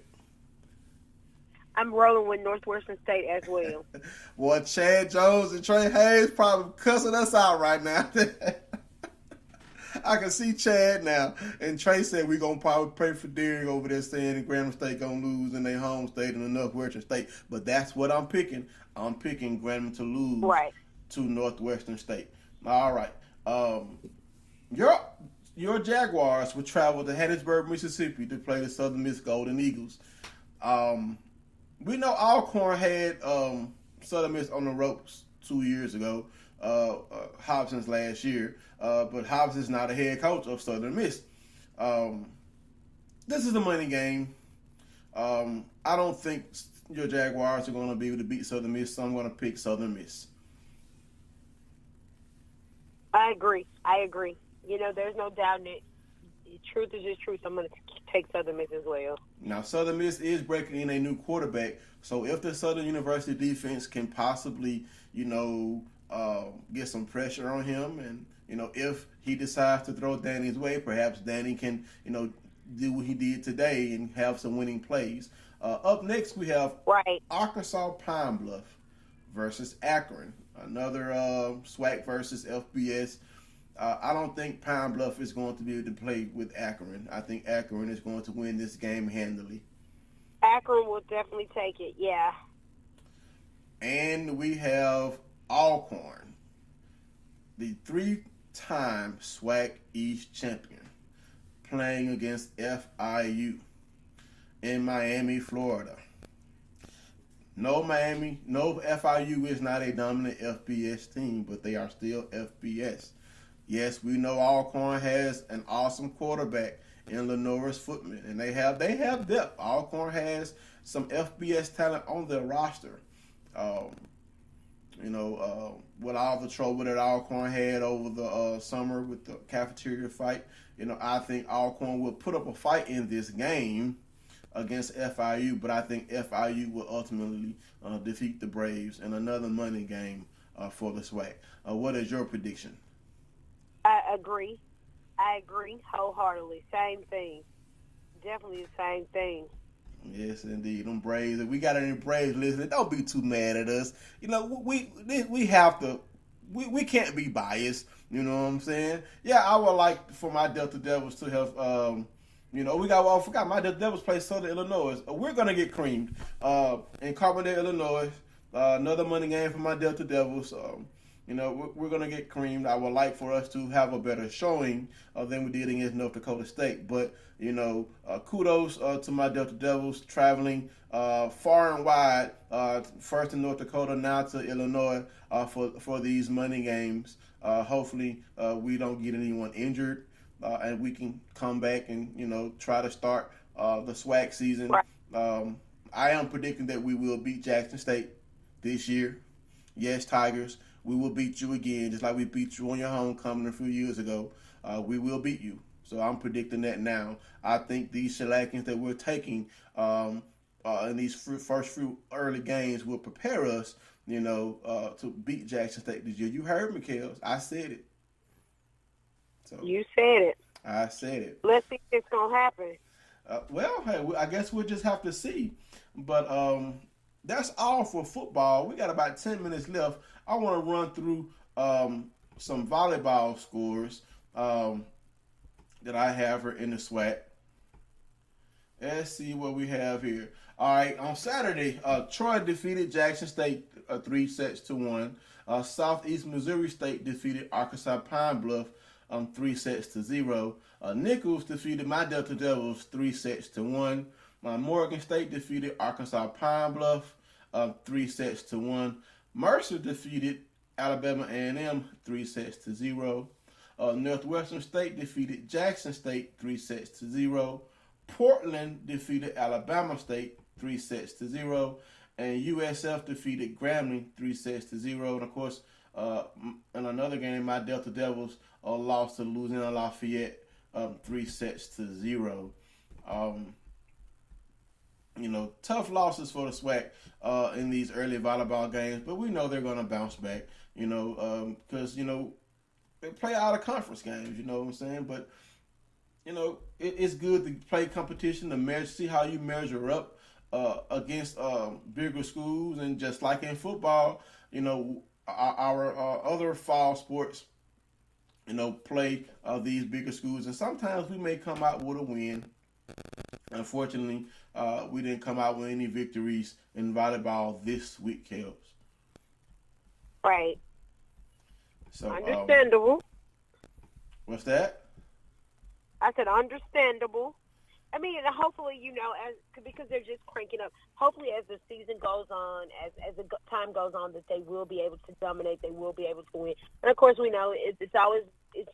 I'm rolling with Northwestern State as well. Boy, Chad Jones and Trey Hayes probably cussing us out right now. I can see Chad now. And Trey said we're going to probably pray for Derek over there saying that Grambling State going to lose in their home state and Northwestern State. But that's what I'm picking. I'm picking Grambling to lose to Northwestern State. All right. Your Jaguars will travel to Hattiesburg, Mississippi to play the Southern Miss Golden Eagles. We know Alcorn had Southern Miss on the ropes 2 years ago. Hobson's last year, but Hobson's not a head coach of Southern Miss. This is a money game. I don't think your Jaguars are going to be able to beat Southern Miss, so I'm going to pick Southern Miss. I agree. There's no doubt that truth is just truth. I'm going to take Southern Miss as well. Now, Southern Miss is breaking in a new quarterback, so if the Southern University defense can possibly, get some pressure on him, and if he decides to throw Danny's way, perhaps Danny can do what he did today and have some winning plays. Up next we have Arkansas Pine Bluff versus Akron, another SWAC versus FBS. I don't think Pine Bluff is going to be able to play with Akron. I think Akron is going to win this game handily. Akron will definitely take it, yeah. And we have Alcorn, the 3-time SWAC East champion, playing against FIU in Miami, Florida. No, FIU is not a dominant FBS team, but they are still FBS. Yes, we know Alcorn has an awesome quarterback in Lenoris Footman, and they have depth. Alcorn has some FBS talent on their roster. With all the trouble that Alcorn had over the summer with the cafeteria fight, I think Alcorn will put up a fight in this game against FIU, but I think FIU will ultimately defeat the Braves in another money game for the SWAC. What is your prediction? I agree wholeheartedly. Same thing. Definitely the same thing. Yes, indeed. Them Braves. If we got any Braves listening, don't be too mad at us. We have to. We can't be biased. You know what I'm saying? Yeah, I would like for my Delta Devils to have. I forgot my Delta Devils play Southern Illinois. We're gonna get creamed in Carbondale, Illinois. Another money game for my Delta Devils. You know, we're going to get creamed. I would like for us to have a better showing than we did against North Dakota State. But, you know, kudos to my Delta Devils traveling far and wide, first in North Dakota, now to Illinois for these money games. Hopefully we don't get anyone injured and we can come back and, you know, try to start the SWAC season. I am predicting that we will beat Jackson State this year. Yes, Tigers, we will beat you again, just like we beat you on your homecoming a few years ago. We will beat you. So I'm predicting that now. I think these shellackings that we're taking in these first few early games will prepare us, you know, to beat Jackson State this year. You heard me, Kels. I said it. So You said it. I said it. Let's see if it's going to happen. Well, hey, I guess we'll just have to see. But that's all for football. We got about 10 minutes left. I want to run through some volleyball scores that I have here in the SWAC. Let's see what we have here. All right, on Saturday, Troy defeated Jackson State 3-1. Southeast Missouri State defeated Arkansas Pine Bluff 3-0. Nichols defeated my Delta Devils 3-1. Morgan State defeated Arkansas Pine Bluff 3-1. Mercer defeated Alabama A&M 3-0. Northwestern State defeated Jackson State 3-0. Portland defeated Alabama State 3-0. And USF defeated Grambling 3-0. And of course, in another game, my Delta Devils lost to Louisiana Lafayette 3-0. You know, tough losses for the SWAC in these early volleyball games, but we know they're going to bounce back, you know, because, you know, they play out of conference games, you know what I'm saying? But, you know, it's good to play competition, to measure, see how you measure up against bigger schools. And just like in football, you know, our other fall sports, you know, play these bigger schools. And sometimes we may come out with a win. Unfortunately, we didn't come out with any victories in volleyball this week, Kels. Right. So understandable. What's that? I said understandable. I mean, hopefully, you know, because they're just cranking up. Hopefully, as the season goes on, as the time goes on, that they will be able to dominate. They will be able to win. And of course, we know it's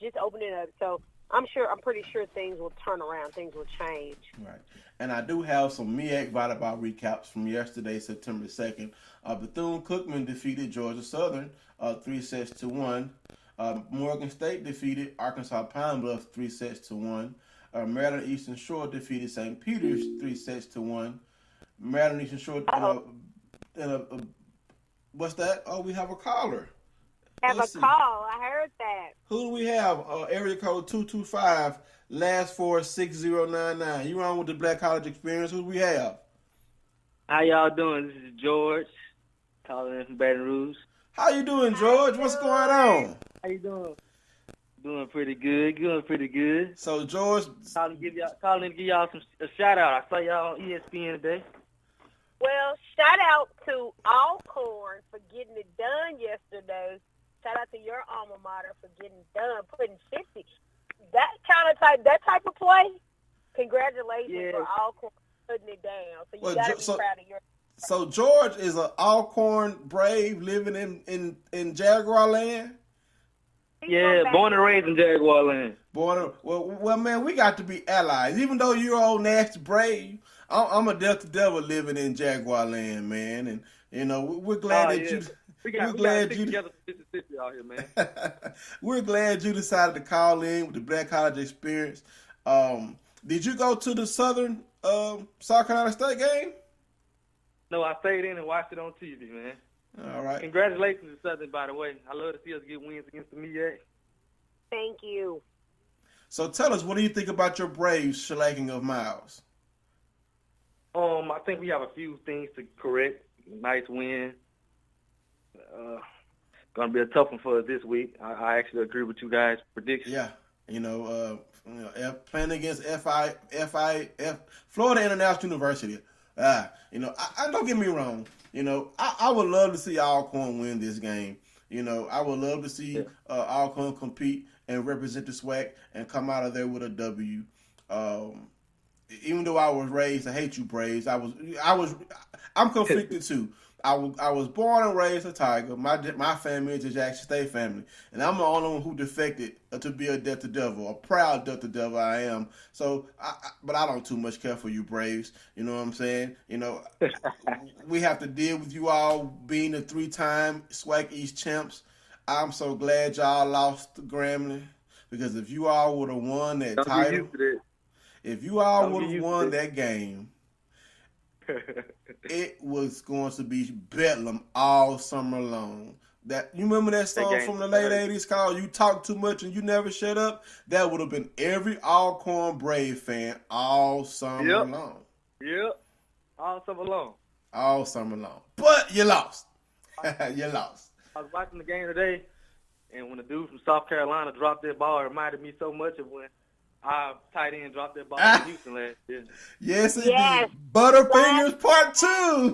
just opening up. So I'm pretty sure things will turn around. Things will change. Right. And I do have some MEAC volleyball recaps from yesterday, September 2nd. Bethune-Cookman defeated Georgia Southern 3-1. Morgan State defeated Arkansas Pine Bluff 3-1. Maryland Eastern Shore defeated St. Peter's 3-1. Maryland Eastern Shore. What's that? Oh, we have a caller. Let's see. Call. I heard that. Who do we have? Area code 225, last 46099. You on with the Black College Experience? Who do we have? How y'all doing? This is George, calling in from Baton Rouge. How you doing, George? What's going on? How you doing? Doing pretty good. So, George, calling to give y'all a shout out. I saw y'all on ESPN today. Well, shout out to Alcorn for getting it done yesterday. Shout out to your alma mater for getting it done, putting 50. That type of play. Congratulations for Alcorn putting it down. So you gotta be proud of your. So George is an Alcorn Brave living in Jaguar land. Yeah, born and raised in Jaguar land. Well, man, we got to be allies. Even though you're old nasty Brave, I'm a Delta Devil living in Jaguar land, man, and you know we're glad that you. We're glad you together for Mississippi out here, man. We're glad you decided to call in with the Black College Experience. Did you go to the Southern South Carolina State game? No, I stayed in and watched it on TV, man. All right. Congratulations to Southern, by the way. I love to see us get wins against the MEAC. Thank you. So tell us, what do you think about your Braves shellacking of Miles? I think we have a few things to correct. Nice win. Going to be a tough one for us this week. I actually agree with you guys' prediction. Yeah, playing against Florida International University. I don't get me wrong. I would love to see Alcorn win this game. I would love to see Alcorn compete and represent the SWAC and come out of there with a W. Even though I was raised to hate you, Braves, I'm conflicted too. I was born and raised a Tiger. My family is a Jackson State family, and I'm the only one who defected to be a Delta Devil, a proud Delta Devil I am. So, but I don't too much care for you Braves. You know what I'm saying? We have to deal with you all being the 3-time SWAC East champs. I'm so glad y'all lost to Grambling, because if you all would have won that title, if you all would have won that game, it was going to be bedlam all summer long. You remember that song from the late 80s called "You Talk Too Much and You Never Shut Up"? That would have been every Alcorn Brave fan all summer long. Yep, all summer long. All summer long. But you lost. You lost. I was watching the game today, and when the dude from South Carolina dropped that ball, it reminded me so much of when our tight end dropped that ball in Houston last year. Yes, it did. Butterfingers Part 2.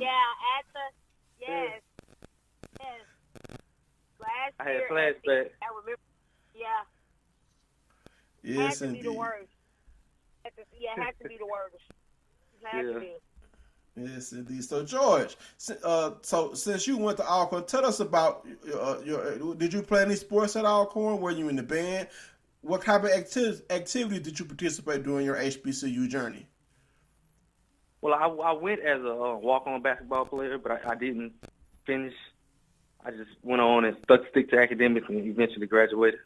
Yes. Last I had year, flashbacks. I remember. Yeah. Yes, had to indeed. be the worst. It had to be the worst. It had to be. Yes, indeed. So, George, so since you went to Alcorn, tell us about did you play any sports at Alcorn? Were you in the band? What type of activity did you participate during your HBCU journey? Well, I went as a walk-on basketball player, but I didn't finish. I just went on and stick to academics and eventually graduated.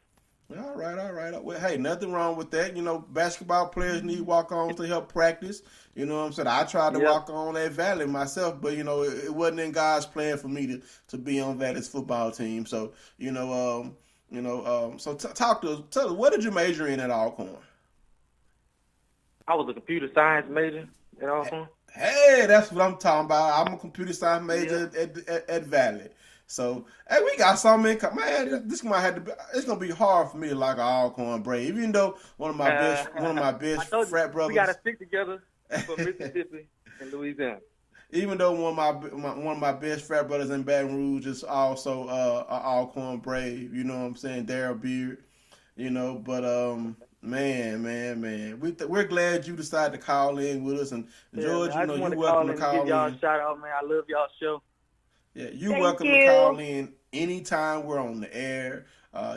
All right. Well, hey, nothing wrong with that. Basketball players need walk-ons to help practice. You know what I'm saying? I tried to walk on at Valley myself, but, it wasn't in God's plan for me to be on Valley's football team. So, so talk to us. Tell us, what did you major in at Alcorn? I was a computer science major at Alcorn. Hey, that's what I'm talking about. I'm a computer science major at Valley. So, hey, we got something in. Man, it's gonna be hard for me to like an Alcorn Brave, even though one of my best frat brothers. We gotta stick together for Mississippi and Louisiana. Even though one of my best frat brothers in Baton Rouge is also an Alcorn Brave, you know what I'm saying, Darryl Beard, but man, we're glad you decided to call in with us, and George, you're welcome to call in. Give y'all a shout out, man. I love y'all show. Yeah, you're welcome to call in anytime we're on the air.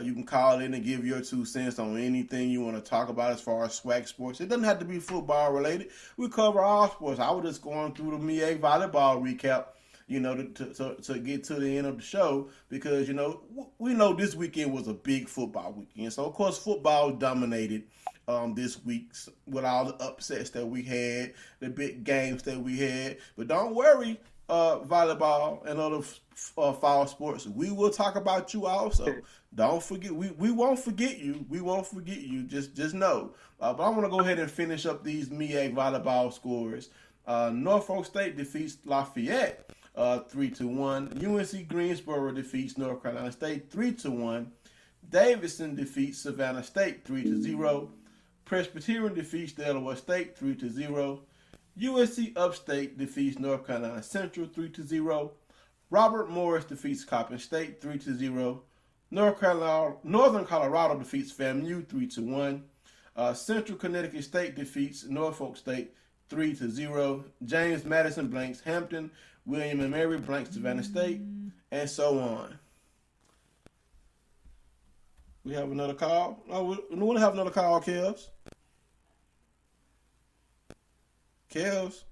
You can call in and give your 2 cents on anything you want to talk about as far as SWAC sports. It doesn't have to be football related. We cover all sports. I was just going through the MEA volleyball recap, to get to the end of the show, because, we know this weekend was a big football weekend. So, of course, football dominated this week with all the upsets that we had, the big games that we had. But don't worry, volleyball and other fall sports, we will talk about you also. Don't forget, we won't forget you. We won't forget you. Just know. But I want to go ahead and finish up these MEA volleyball scores. Norfolk State defeats Lafayette 3-1. UNC Greensboro defeats North Carolina State 3-1. Davidson defeats Savannah State 3-0. Presbyterian defeats Delaware State 3-0. USC Upstate defeats North Carolina Central 3-0. Robert Morris defeats Coppin State 3-0. Northern Colorado defeats FAMU 3-1. Central Connecticut State defeats Norfolk State 3-0. James Madison blanks Hampton. William and Mary blanks Savannah State, and so on. We have another call. We want to have another call, Kels. Kels.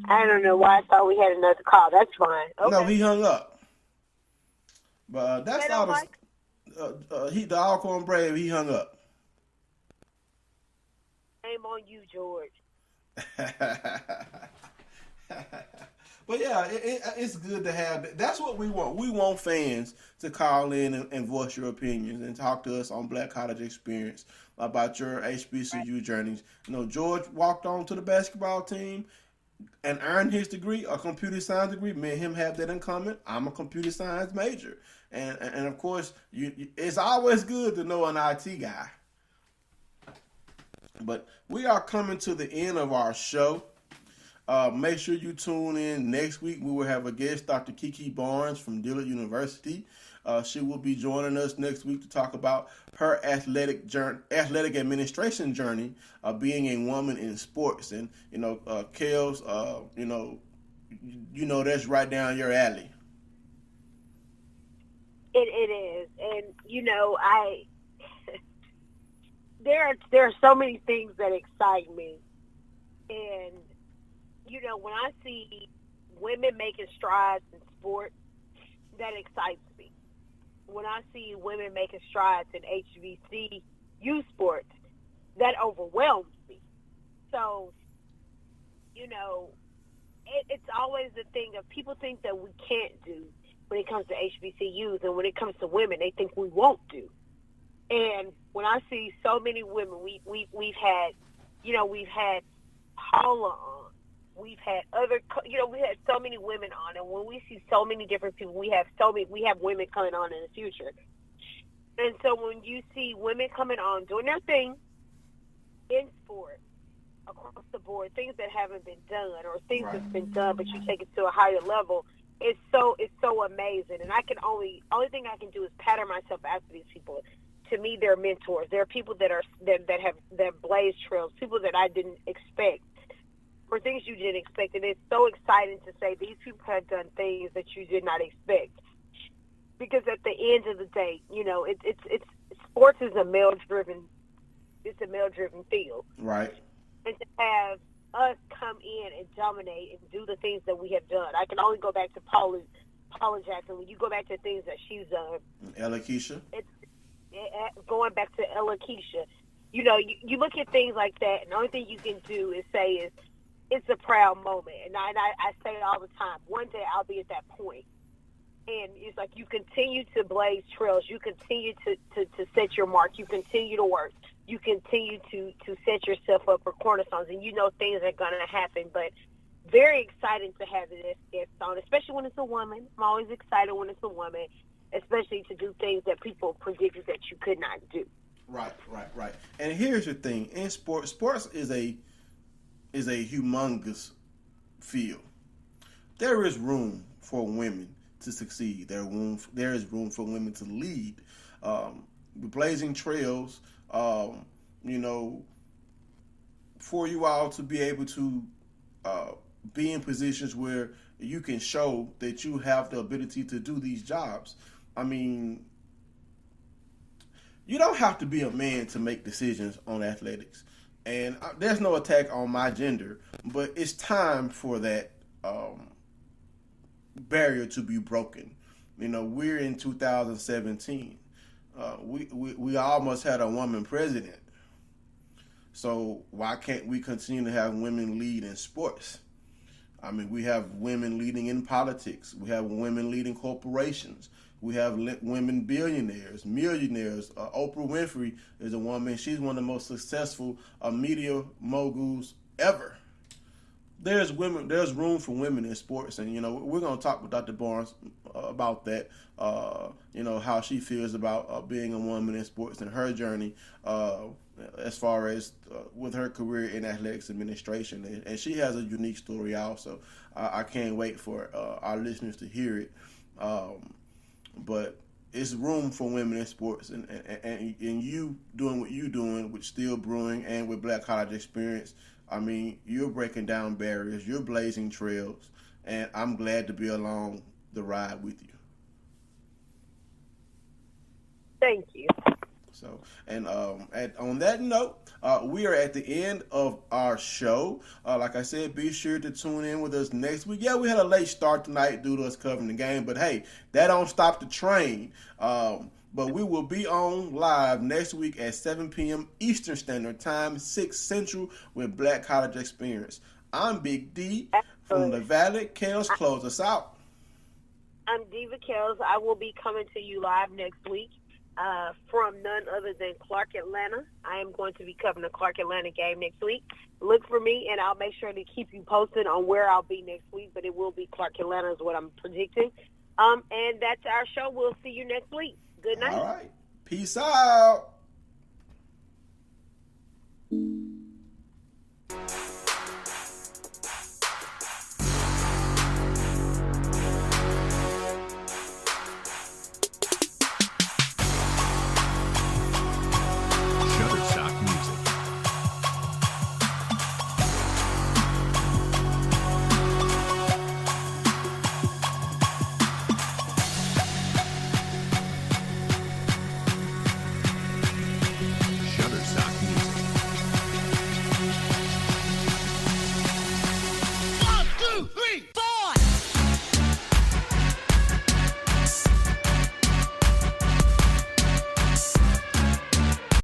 I don't know why I thought we had another call. That's fine. Okay. No, he hung up. But that's all. The Alcorn Brave, he hung up. Shame on you, George. But yeah, it's good to have. That's what we want. We want fans to call in and voice your opinions and talk to us on Black College Experience about your HBCU journeys. George walked on to the basketball team and earned his degree, a computer science degree. Me and him have that in common. I'm a computer science major, and of course, it's always good to know an IT guy. But we are coming to the end of our show. Make sure you tune in next week. We will have a guest, Dr. Kiki Barnes from Dillard University. She will be joining us next week to talk about her athletic administration journey, being a woman in sports. And Kels, that's right down your alley. It is, and there are so many things that excite me, and when I see women making strides in sports, that excites me. When I see women making strides in HBCU sports, that overwhelms me. So, it's always the thing of people think that we can't do when it comes to HBCUs, and when it comes to women, they think we won't do. And when I see so many women, we've had Paula on, we've had we had so many women on, and when we see so many different people, we have women coming on in the future. And so when you see women coming on doing their thing in sports across the board, things that haven't been done or things that's been done, but you take it to a higher level, it's so amazing. And only thing I can do is pattern myself after these people. To me, they're mentors. They're people that blaze trails, people that I didn't expect, or things you didn't expect. And it's so exciting to say these people have done things that you did not expect. Because at the end of the day, it's sports is a male-driven field. Right. And to have us come in and dominate and do the things that we have done. I can only go back to Paula Jackson. When you go back to things that she's done. Ella Keisha. Going back to Ella Keisha. You look at things like that, and the only thing you can do is say it's a proud moment. And I say it all the time. One day I'll be at that point. And it's like you continue to blaze trails. You continue to set your mark. You continue to work. You continue to set yourself up for cornerstones. And things are going to happen. But very exciting to have this guest on, especially when it's a woman. I'm always excited when it's a woman, especially to do things that people predicted that you could not do. Right. And here's the thing. In sports is a humongous field. There is room for women to succeed. There is room for women to lead. Blazing trails, for you all to be able to be in positions where you can show that you have the ability to do these jobs. I mean, you don't have to be a man to make decisions on athletics. And there's no attack on my gender, but it's time for that barrier to be broken. We're in 2017. We almost had a woman president. So why can't we continue to have women lead in sports? I mean, we have women leading in politics. We have women leading corporations. We have women millionaires. Oprah Winfrey is a woman. She's one of the most successful media moguls ever. There's room for women in sports, and we're going to talk with Dr. Barnes about that. How she feels about being a woman in sports and her journey as far as with her career in athletics administration, and she has a unique story also. I can't wait for our listeners to hear it. But it's room for women in sports, and you doing what you're doing with Still Brewing and with Black College Experience. I mean, you're breaking down barriers, you're blazing trails, and I'm glad to be along the ride with you. Thank you. So, and on that note, we are at the end of our show. Like I said, be sure to tune in with us next week. Yeah, we had a late start tonight due to us covering the game, but hey, that don't stop the train. But we will be on live next week at 7 p.m. Eastern Standard Time, 6 Central with Black College Experience. I'm Big D from the Valley. Kels, close us out. I'm Diva Kels. I will be coming to you live next week from none other than Clark, Atlanta. I am going to be covering the Clark, Atlanta game next week. Look for me, and I'll make sure to keep you posted on where I'll be next week, but it will be Clark, Atlanta is what I'm predicting. And that's our show. We'll see you next week. Good night. All right. Peace out.